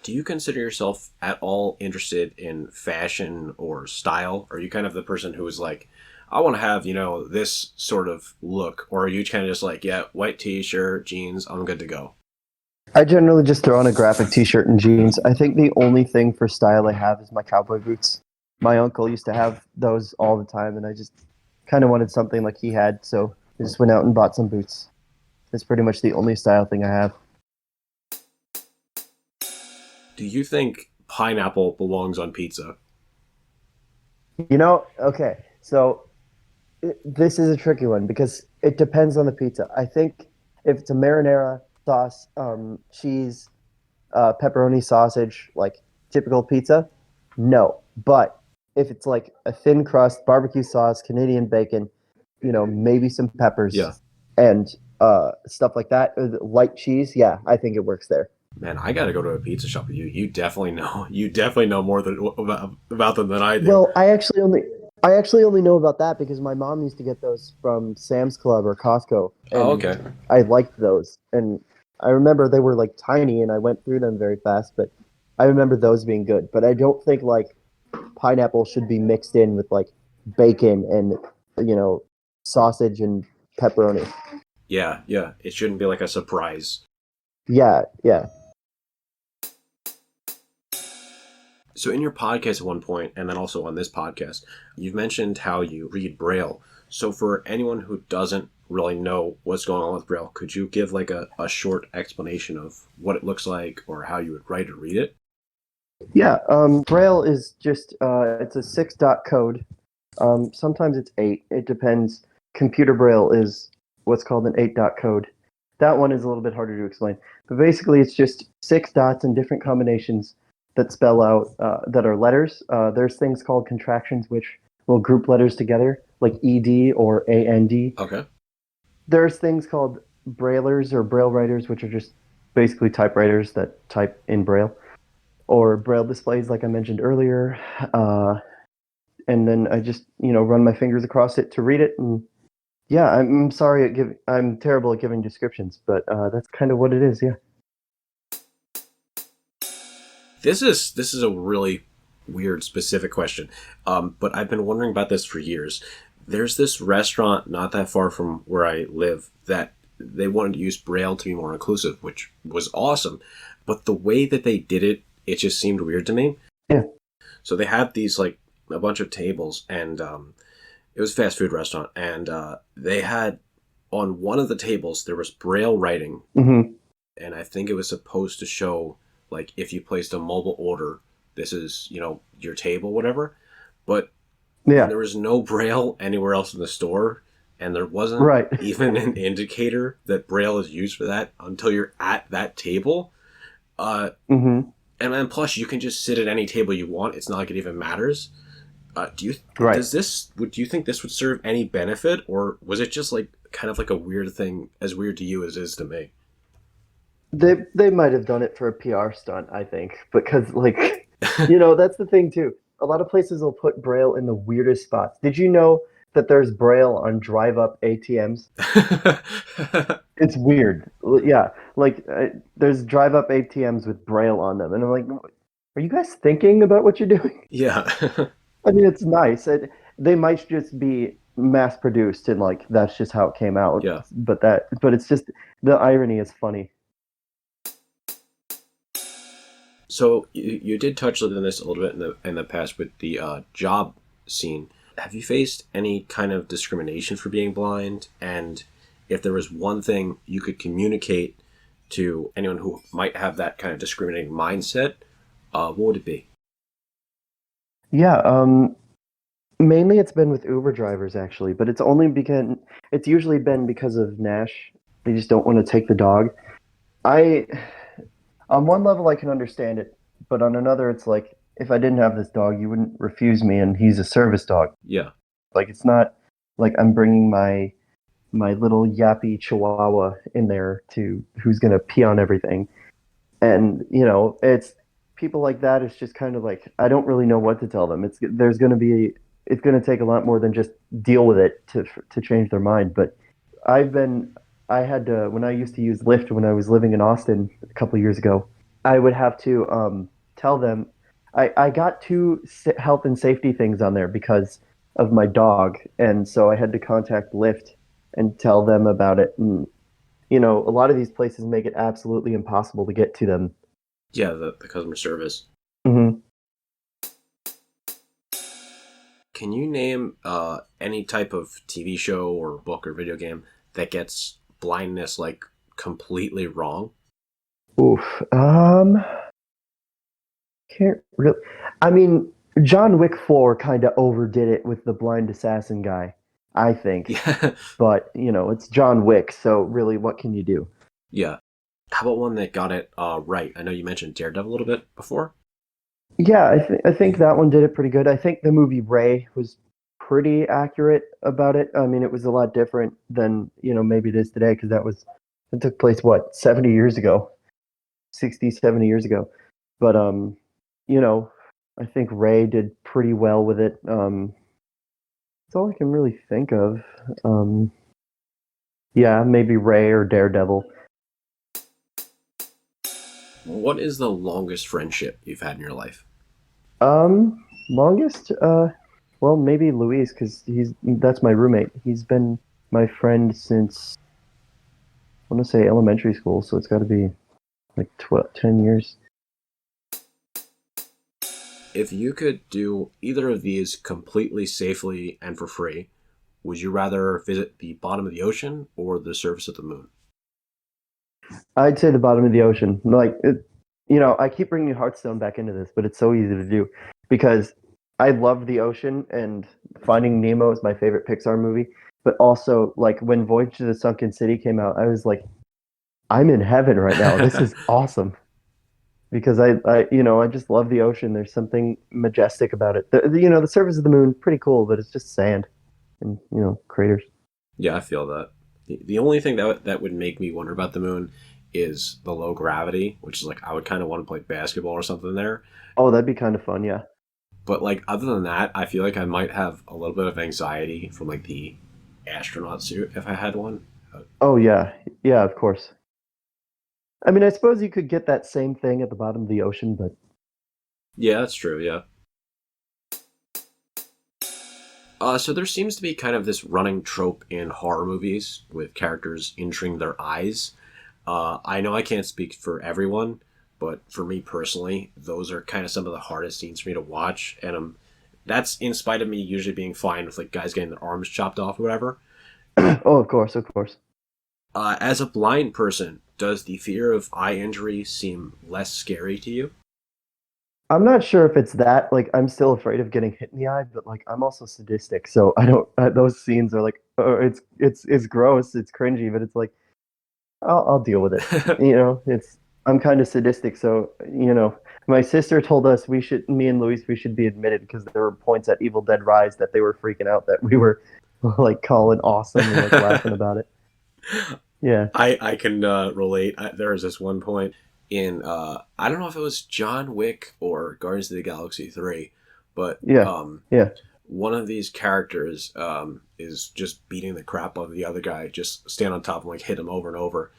Do you consider yourself at all interested in fashion or style? Are you kind of the person who is like, I want to have, this sort of look? Or are you kind of just like, yeah, white t-shirt, jeans, I'm good to go? I generally just throw on a graphic t-shirt and jeans. I think the only thing for style I have is my cowboy boots. My uncle used to have those all the time, and I just kind of wanted something like he had, so I just went out and bought some boots. It's pretty much the only style thing I have. Do you think pineapple belongs on pizza? Okay, so this is a tricky one because it depends on the pizza. I think if it's a marinara sauce, cheese, pepperoni sausage, like typical pizza, no. But if it's like a thin crust, barbecue sauce, Canadian bacon, maybe some Yeah. peppers and stuff like that, light cheese, yeah, I think it works there. Man, I gotta go to a pizza shop with you. You definitely know. You definitely know more about them than I do. Well, I actually only know about that because my mom used to get those from Sam's Club or Costco, Oh, and okay. I liked those. And I remember they were like tiny, and I went through them very fast. But I remember those being good. But I don't think like pineapple should be mixed in with like bacon and sausage and pepperoni. Yeah, yeah. It shouldn't be like a surprise. Yeah, yeah. So in your podcast at one point, and then also on this podcast, you've mentioned how you read Braille. So for anyone who doesn't really know what's going on with Braille, could you give like a short explanation of what it looks like or how you would write or read it? Yeah, Braille is just it's a 6 dot code. Sometimes it's 8. It depends. Computer Braille is what's called an 8 dot code. That one is a little bit harder to explain. But basically, it's just 6 dots in different combinations that spell out that are letters. There's things called contractions which will group letters together, like ED or AND. Okay. There's things called braillers or braille writers, which are just basically typewriters that type in braille, or braille displays, like I mentioned earlier. And then I just run my fingers across it to read it. And yeah, I'm sorry I'm terrible at giving descriptions, but that's kind of what it is. Yeah. This is a really weird specific question, but I've been wondering about this for years. There's this restaurant not that far from where I live that they wanted to use Braille to be more inclusive, which was awesome. But the way that they did it, it just seemed weird to me. Yeah. So they had these like a bunch of tables, and it was a fast food restaurant, and they had on one of the tables there was Braille writing, Mm-hmm. and I think it was supposed to show like if you placed a mobile order, this is your table, whatever. But Yeah. there was no Braille anywhere else in the store, and there wasn't Right. even an indicator that Braille is used for that until you're at that table. Mm-hmm. And then plus you can just sit at any table you want. It's not like it even matters. Do you Right. do you think this would serve any benefit, or was it just like kind of like a weird thing, as weird to you as it is to me? They might have done it for a PR stunt, I think, because that's the thing too. A lot of places will put Braille in the weirdest spots. Did you know that there's Braille on drive-up ATMs? It's weird. Yeah, like there's drive-up ATMs with Braille on them, and I'm like, are you guys thinking about what you're doing? Yeah. I mean, it's nice. They might just be mass-produced, and like that's just how it came out. Yeah. But it's just the irony is funny. So you did touch on this a little bit in the past with the job scene. Have you faced any kind of discrimination for being blind? And if there was one thing you could communicate to anyone who might have that kind of discriminating mindset, what would it be? Yeah, mainly it's been with Uber drivers actually, but it's usually been because of Nash. They just don't want to take the dog. I On one level I can understand it, but on another it's like if I didn't have this dog, you wouldn't refuse me, and he's a service dog. Yeah. Like it's not like I'm bringing my little yappy chihuahua in there to who's gonna pee on everything. And it's people like that. It's just kind of like I don't really know what to tell them. It's gonna take a lot more than just deal with it to change their mind. But I've been I had to when I used to use Lyft when I was living in Austin a couple of years ago. I would have to tell them I got two health and safety things on there because of my dog, and so I had to contact Lyft and tell them about it. And a lot of these places make it absolutely impossible to get to them. Yeah, the customer service. Hmm. Can you name any type of TV show or book or video game that gets blindness like completely wrong? Oof. Can't really. I mean, John Wick 4 kind of overdid it with the blind assassin guy, I think. Yeah, But, it's John Wick, so really, what can you do? yeah. How about one that got it right? I know you mentioned Daredevil a little bit before. Yeah, I think that one did it pretty good. I think the movie Ray was pretty accurate about it. I mean, it was a lot different than, maybe it is today because it took place, what, 70 years ago, 60, 70 years ago. But, you know, I think Ray did pretty well with it. That's all I can really think of. Um, yeah, maybe Ray or Daredevil. What is the longest friendship you've had in your life? Longest, well, maybe Luis, because that's my roommate. He's been my friend since, I want to say elementary school, so it's got to be like 10 years. If you could do either of these completely safely and for free, would you rather visit the bottom of the ocean or the surface of the moon? I'd say the bottom of the ocean. I keep bringing Hearthstone back into this, but it's so easy to do because I love the ocean and Finding Nemo is my favorite Pixar movie. But also, like when Voyage to the Sunken City came out, I was like, I'm in heaven right now. This is awesome because I just love the ocean. There's something majestic about it. The surface of the moon, pretty cool, but it's just sand and craters. Yeah, I feel that. The only thing that would make me wonder about the moon is the low gravity, which is like I would kind of want to play basketball or something there. Oh, that'd be kind of fun, yeah. But like other than that, I feel like I might have a little bit of anxiety from like the astronaut suit if I had one. Oh yeah, yeah, of course. I mean, I suppose you could get that same thing at the bottom of the ocean, but Yeah, that's true. Yeah. So there seems to be kind of this running trope in horror movies with characters injuring their eyes. I know I can't speak for everyone, but for me personally, those are kind of some of the hardest scenes for me to watch, and that's in spite of me usually being fine with like guys getting their arms chopped off or whatever. oh, of course, of course. As a blind person, does the fear of eye injury seem less scary to you? I'm not sure if it's that. Like, I'm still afraid of getting hit in the eye, but like, I'm also sadistic, so I don't. Those scenes are like, oh, it's gross, it's cringy, but it's like, I'll deal with it. It's I'm kind of sadistic, so my sister told us me and Luis, we should be admitted because there were points at Evil Dead Rise that they were freaking out that we were like calling awesome and like laughing about it. Yeah, I can relate. There was this one point in I don't know if it was John Wick or Guardians of the Galaxy 3, but yeah, yeah, one of these characters is just beating the crap out of the other guy, just stand on top of him, like hit him over and over.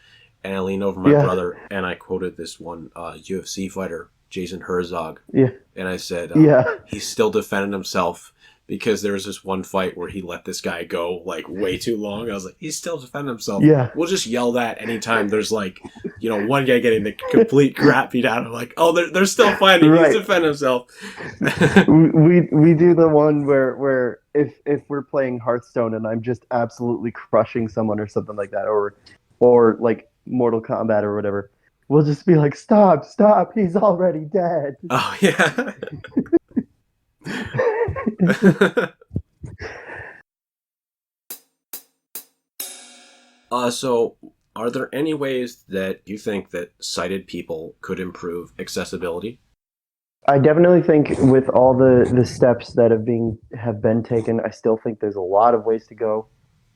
And I leaned over my yeah, brother and I quoted this one UFC fighter, Jason Herzog, yeah, and I said yeah, he's still defending himself because there was this one fight where he let this guy go like way too long. I was like, he's still defending himself. yeah. We'll just yell that anytime there's like, one guy getting the complete crap beat out of him. Like, oh, they're still fighting. Right. He's defending himself. we do the one where if we're playing Hearthstone and I'm just absolutely crushing someone or something like that, or like Mortal Kombat or whatever, we'll just be like, stop, he's already dead. Oh yeah. So are there any ways that you think that sighted people could improve accessibility? I definitely think with all the steps that have been taken, I still think there's a lot of ways to go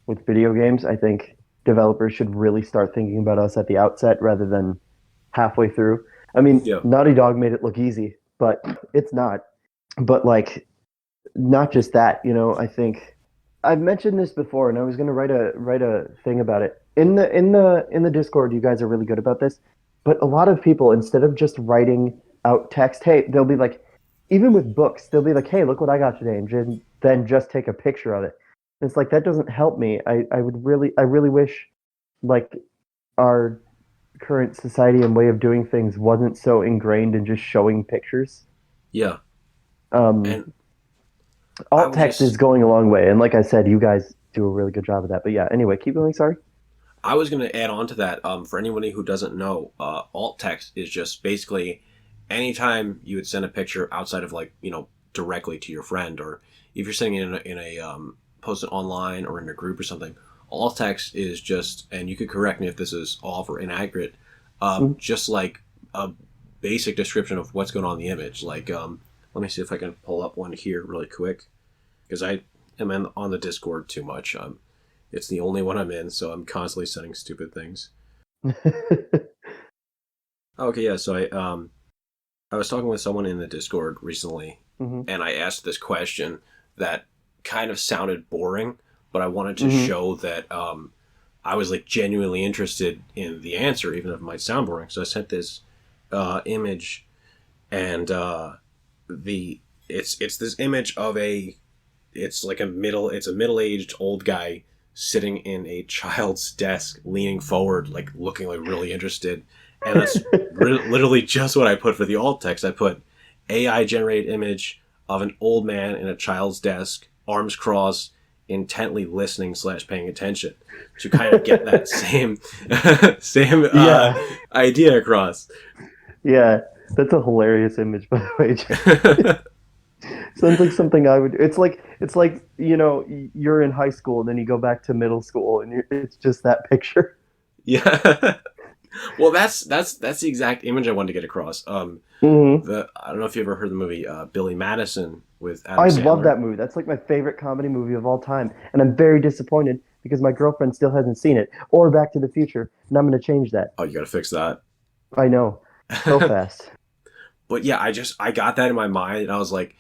with video games. I think developers should really start thinking about us at the outset rather than halfway through. I mean, Yeah. Naughty Dog made it look easy, but it's not. But like, not just that, I think I've mentioned this before, and I was going to write a thing about it in the Discord. You guys are really good about this, but a lot of people, instead of just writing out text, hey, they'll be like, even with books, they'll be like, hey, look what I got today, and then just take a picture of it. And it's like that doesn't help me. I really wish, like, our current society and way of doing things wasn't so ingrained in just showing pictures. Yeah. Um, And I alt was text is just going a long way, and like I said, you guys do a really good job of that. But yeah, anyway, keep going. Sorry. I was going to add on to that. For anybody who doesn't know, alt text is just basically anytime you would send a picture outside of like directly to your friend, or if you're sending it in a post it online or in a group or something. Alt text is just, and you could correct me if this is off or inaccurate, Mm. just like a basic description of what's going on in the image. Like, let me see if I can pull up one here really quick because I am on the Discord too much. It's the only one I'm in, so I'm constantly sending stupid things. Okay, yeah. So I was talking with someone in the Discord recently, hmm and I asked this question that kind of sounded boring, but I wanted to hmm show that I was like genuinely interested in the answer, even if it might sound boring. So I sent this image, and the it's this image of it's a middle-aged old guy sitting in a child's desk leaning forward, like looking like really interested, and that's literally just what I put for the alt text. I put AI generated image of an old man in a child's desk, arms crossed, intently listening / paying attention, to kind of get that same Yeah, idea across. yeah, that's a hilarious image, by the way. Sounds like something I would. It's like you're in high school and then you go back to middle school and it's just that picture. Yeah. Well, that's the exact image I wanted to get across. hmm I don't know if you ever heard the movie Billy Madison with Adam I love Sandler. that movie. That's like my favorite comedy movie of all time, and I'm very disappointed because my girlfriend still hasn't seen it or Back to the Future, and I'm going to change that. Oh, you got to fix that. I know, so fast. But yeah, I got that in my mind, and I was like,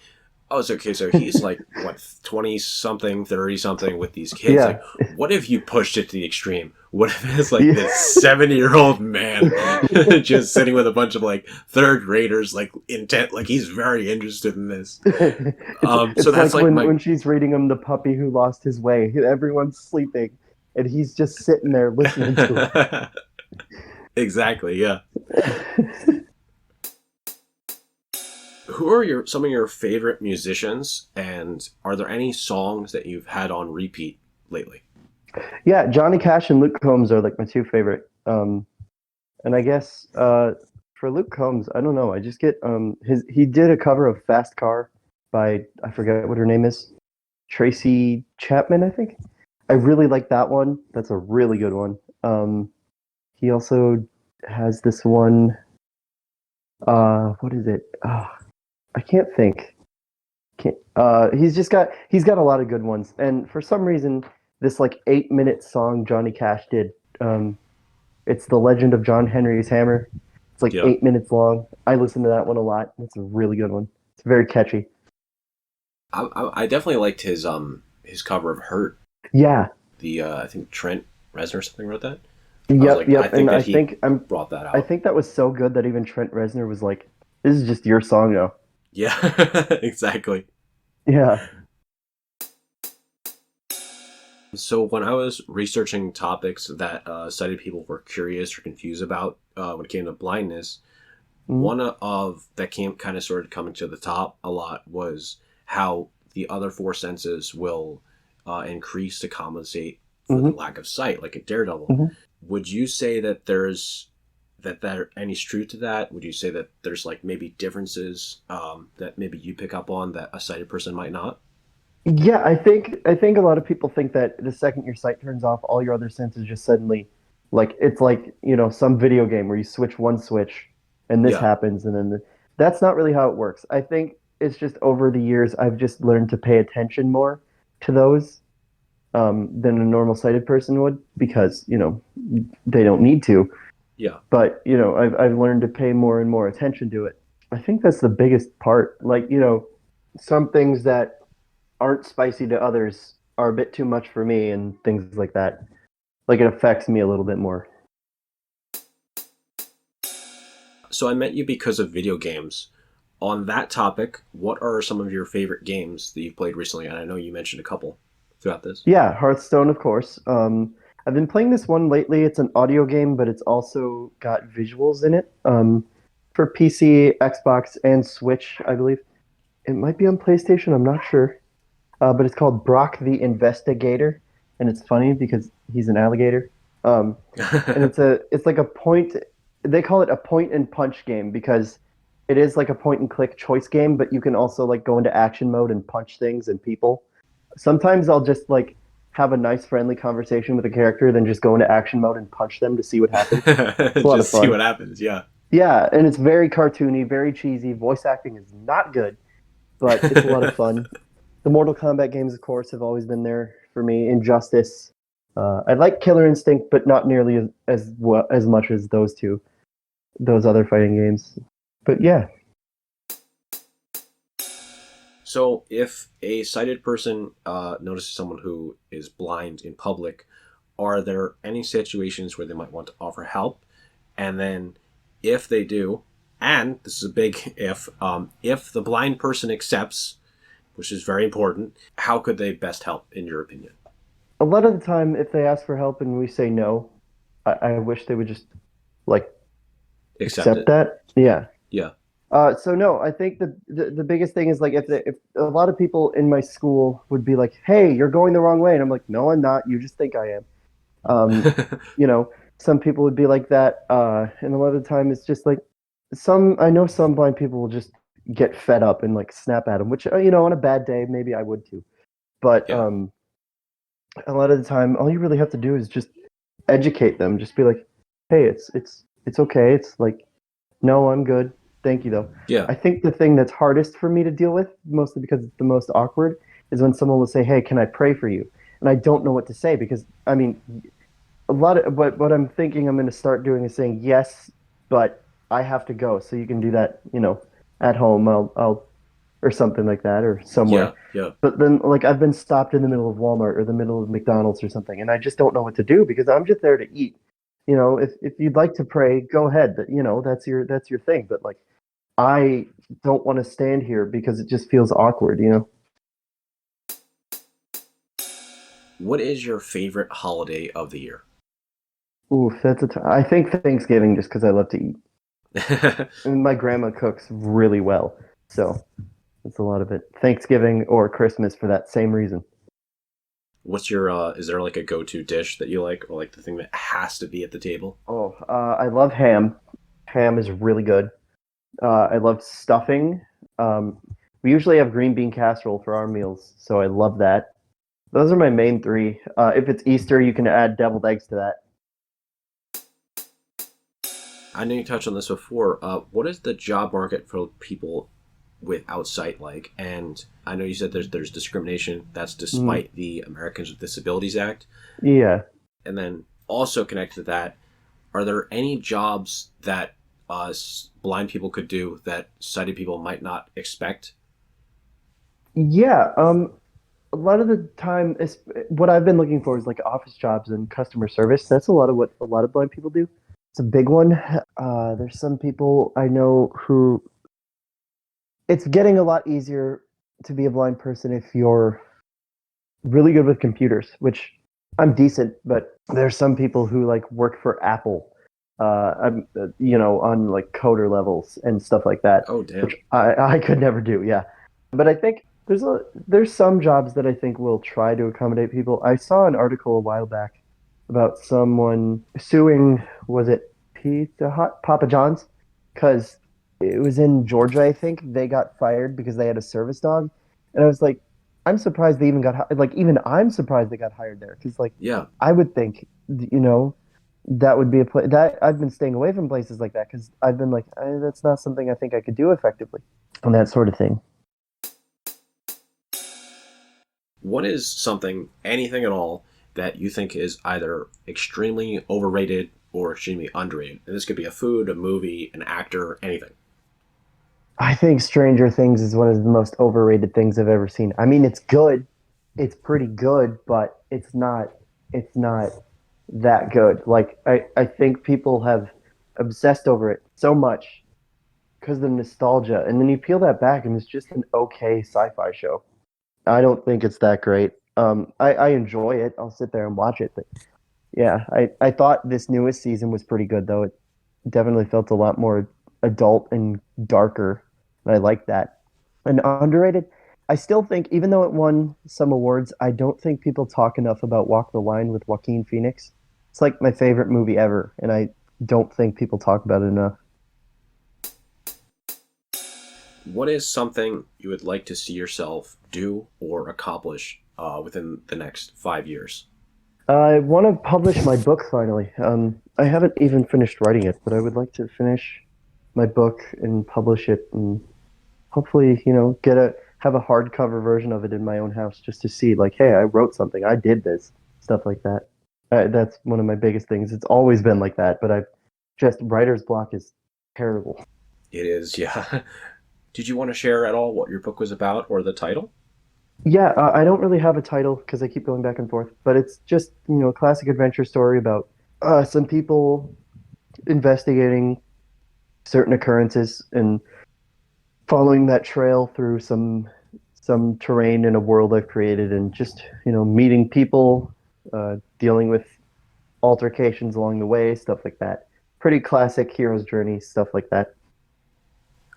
oh, it's okay. So he's like what 20 something, 30 something with these kids. Yeah, Like, what if you pushed it to the extreme? What if it's like this yeah. 70-year-old man just sitting with a bunch of like third graders, like intent, like he's very interested in this. So It's that's like like when my when she's reading him the puppy who lost his way. Everyone's sleeping, and he's just sitting there listening to exactly, yeah. it. Who are some of your favorite musicians, and are there any songs that you've had on repeat lately? Yeah, Johnny Cash and Luke Combs are like my two favorite. And I guess for Luke Combs, I don't know. I just get he did a cover of Fast Car by I forget what her name is, Tracy Chapman, I think. I really like that one. That's a really good one. He also has this one. What is it? I can't think. Can't, he's got a lot of good ones. And for some reason, this like 8 minute song Johnny Cash did. It's The Legend of John Henry's Hammer. It's like Yeah, 8 minutes long. I listen to that one a lot. It's a really good one. It's very catchy. I definitely liked his cover of "Hurt." Yeah. The I think Trent Reznor or something wrote that. I was Yep. like, I Yep. think And that he brought that I out. think that was so good that even Trent Reznor was like, "This is just your song now." Yeah, exactly. Yeah. So when I was researching topics that sighted people were curious or confused about when it came to blindness, Mhm. one of that came kind of started coming to the top a lot was how the other four senses will increase to compensate for the Mhm. lack of sight, like a daredevil. Mhm. Would you say that there any truth to that? Would you say that there's like maybe differences that maybe you pick up on that a sighted person might not? Yeah, I think a lot of people think that the second your sight turns off, all your other senses just suddenly, like it's like some video game where you switch one switch, and this Yeah, happens, and then that's not really how it works. I think it's just over the years I've just learned to pay attention more to those than a normal sighted person would because they don't need to. yeah. But I've learned to pay more and more attention to it. I think that's the biggest part. Like some things that aren't spicy to others are a bit too much for me and things like that. Like it affects me a little bit more. So I met you because of video games. On that topic, what are some of your favorite games that you've played recently? And I know you mentioned a couple throughout this. Yeah, Hearthstone, of course. I've been playing this one lately. It's an audio game, but it's also got visuals in it. For PC, Xbox, and Switch, I believe. It might be on PlayStation. I'm not sure. But it's called Brock the Investigator, and it's funny because he's an alligator. And it's like a point. They call it a point and punch game because it is like a point and click choice game, but you can also like go into action mode and punch things and people. Sometimes I'll just like have a nice friendly conversation with a character, then just go into action mode and punch them to see what happens. It's a lot of Just see fun. what happens. Yeah. Yeah, and it's very cartoony, very cheesy. Voice acting is not good, but it's a lot of fun. The Mortal Kombat games, of course, have always been there for me. Injustice. I like Killer Instinct, but not nearly as much as those other fighting games. But yeah, So, if a sighted person notices someone who is blind in public, are there any situations where they might want to offer help? And then, if they do, and this is a big if the blind person accepts, which is very important, how could they best help, in your opinion? a lot of the time, if they ask for help and we say no, I wish they would just like Accept accept it? that. Yeah. Yeah. So no, I think the biggest thing is like if a lot of people in my school would be like, "Hey, you're going the wrong way," and I'm like, "No, I'm not. You just think I am." You know, some people would be like that, and a lot of the time it's just like I know some blind people will just get fed up and like snap at them, which on a bad day maybe I would too. But Yeah. a lot of the time, all you really have to do is just educate them. Just be like, "Hey, it's okay. It's like, no, I'm good. Thank you, though." Yeah. I think the thing that's hardest for me to deal with, mostly because it's the most awkward, is when someone will say, "Hey, can I pray for you?" And I don't know what to say because I mean, a lot of what I'm thinking I'm going to start doing is saying yes, but I have to go, so you can do that, at home. I'll or something like that or somewhere. Yeah. Yeah. But then, like, I've been stopped in the middle of Walmart or the middle of McDonald's or something, and I just don't know what to do because I'm just there to eat. If you'd like to pray, go ahead. That's your thing. But like, I don't want to stand here because it just feels awkward. What is your favorite holiday of the year? Oof, I think Thanksgiving just because I love to eat, and my grandma cooks really well, so that's a lot of it. Thanksgiving or Christmas for that same reason. What's your is there like a go-to dish that you like, or like the thing that has to be at the table? Oh, I love ham. Ham is really good. I love stuffing. Um, we usually have green bean casserole for our meals, so I love that. Those are my main three. If it's Easter, you can add deviled eggs to that. I know you touched on this before. What is the job market for people without sight like? And I know you said there's discrimination. That's Mm, despite the Americans with Disabilities Act. yeah. And then also connected to that, are there any jobs that blind people could do that sighted people might not expect? Yeah. A lot of the time, what I've been looking for is like office jobs and customer service. That's a lot of what a lot of blind people do. It's a big one. There's some people I know who it's getting a lot easier to be a blind person if you're really good with computers, which I'm decent, but there's some people who like work for Apple, on like coder levels and stuff like that, Oh, which damn. I could never do. Yeah, but I think there's some jobs that I think will try to accommodate people. I saw an article a while back about someone suing, was it Pizza Hut, Papa John's, because it was in Georgia, I think. They got fired because they had a service dog, and I was like, I'm surprised they even like even I'm surprised they got hired there because like Yeah. I would think that would be a place that I've been staying away from places like that because I've been like that's not something I think I could do effectively and that sort of thing. What is something, anything at all, that you think is either extremely overrated or extremely underrated? And this could be a food, a movie, an actor, anything. I think Stranger Things is one of the most overrated things I've ever seen. I mean, it's good, it's pretty good, but it's not that good. Like I think people have obsessed over it so much because of the nostalgia, and then you peel that back, and it's just an okay sci-fi show. I don't think it's that great. I enjoy it. I'll sit there and watch it, but Yeah, I thought this newest season was pretty good though. It definitely felt a lot more adult and darker, and I like that. And underrated, I still think even though it won some awards, I don't think people talk enough about Walk the Line with Joaquin Phoenix. It's like my favorite movie ever, and I don't think people talk about it enough. What is something you would like to see yourself do or accomplish within the next 5 years? I want to publish my book finally. I haven't even finished writing it, but I would like to finish my book and publish it, and hopefully, have a hardcover version of it in my own house just to see, like, hey, I wrote something, I did this, stuff like that. That's one of my biggest things. It's always been like that, but I've just writer's block is terrible. It is, yeah. Did you want to share at all what your book was about or the title? Yeah, I don't really have a title because I keep going back and forth, but it's just, a classic adventure story about some people investigating certain occurrences and following that trail through some terrain in a world I've created, and just meeting people, dealing with altercations along the way, stuff like that. Pretty classic hero's journey stuff like that.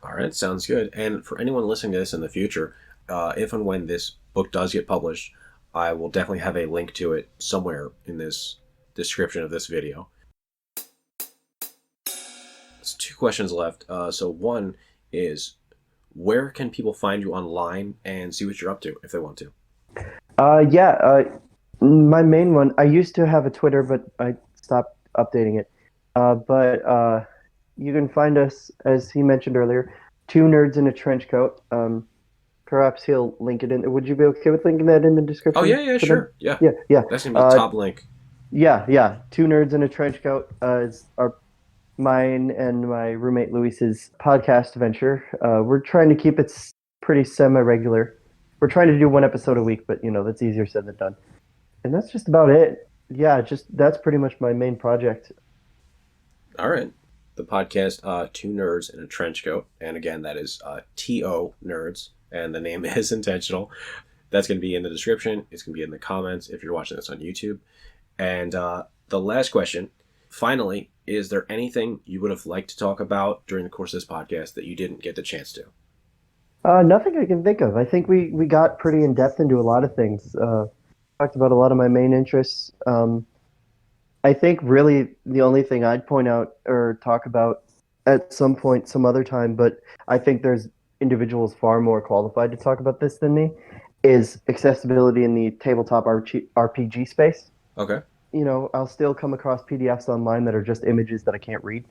All right, sounds good. And for anyone listening to this in the future, if and when this book does get published, I will definitely have a link to it somewhere in this description of this video. There's two questions left. So one is, where can people find you online and see what you're up to if they want to? My main one, I used to have a Twitter, but I stopped updating it. But you can find us, as he mentioned earlier, two nerds in a trench coat. Perhaps he'll link it in. Would you be okay with linking that in the description? Oh, yeah, sure. Yeah. Yeah. That's going to be a top link. Yeah. Two nerds in a trench coat is mine and my roommate Luis's podcast venture. We're trying to keep it pretty semi-regular. We're trying to do one episode a week, but that's easier said than done. And that's just about it. Yeah, that's pretty much my main project. All right. The podcast, Two Nerds in a Trench Coat. And again, that is TO Nerds. And the name is intentional. That's going to be in the description. It's going to be in the comments if you're watching this on YouTube. And the last question, finally, is there anything you would have liked to talk about during the course of this podcast that you didn't get the chance to? Nothing I can think of. I think we got pretty in-depth into a lot of things. Talked about a lot of my main interests. I think really the only thing I'd point out or talk about at some point, some other time, but I think there's individuals far more qualified to talk about this than me, is accessibility in the tabletop RPG space. Okay. I'll still come across PDFs online that are just images that I can't read,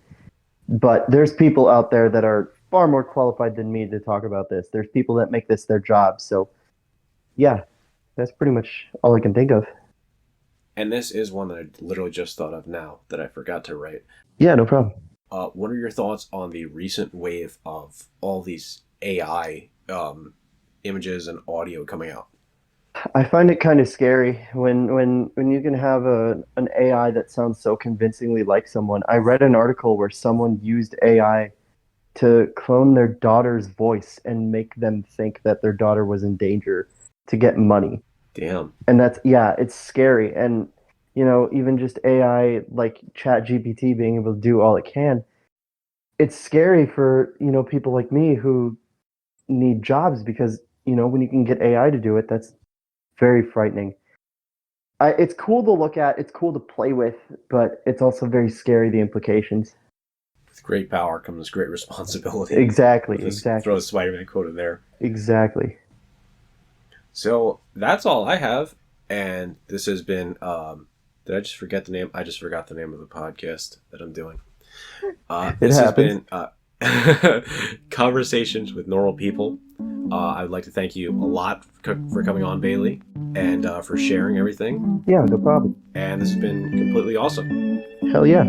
but there's people out there that are far more qualified than me to talk about this. There's people that make this their job. So yeah, that's pretty much all I can think of. And this is one that I literally just thought of now that I forgot to write. Yeah, no problem. What are your thoughts on the recent wave of all these AI images and audio coming out? I find it kind of scary when you can have an AI that sounds so convincingly like someone. I read an article where someone used AI to clone their daughter's voice and make them think that their daughter was in danger to get money. Damn. And it's scary. And, even just AI like ChatGPT being able to do all it can, it's scary for, people like me who need jobs because, when you can get AI to do it, that's very frightening. It's cool to look at, it's cool to play with, but it's also very scary, the implications. With great power comes great responsibility. Exactly. Throw a Spider-Man quote in there. Exactly. So that's all I have. And this has been, did I just forget the name? I just forgot the name of the podcast that I'm doing. This has been Conversations with Normal People. I would like to thank you a lot for coming on, Baylee, and for sharing everything. Yeah, no problem. And this has been completely awesome. Hell yeah.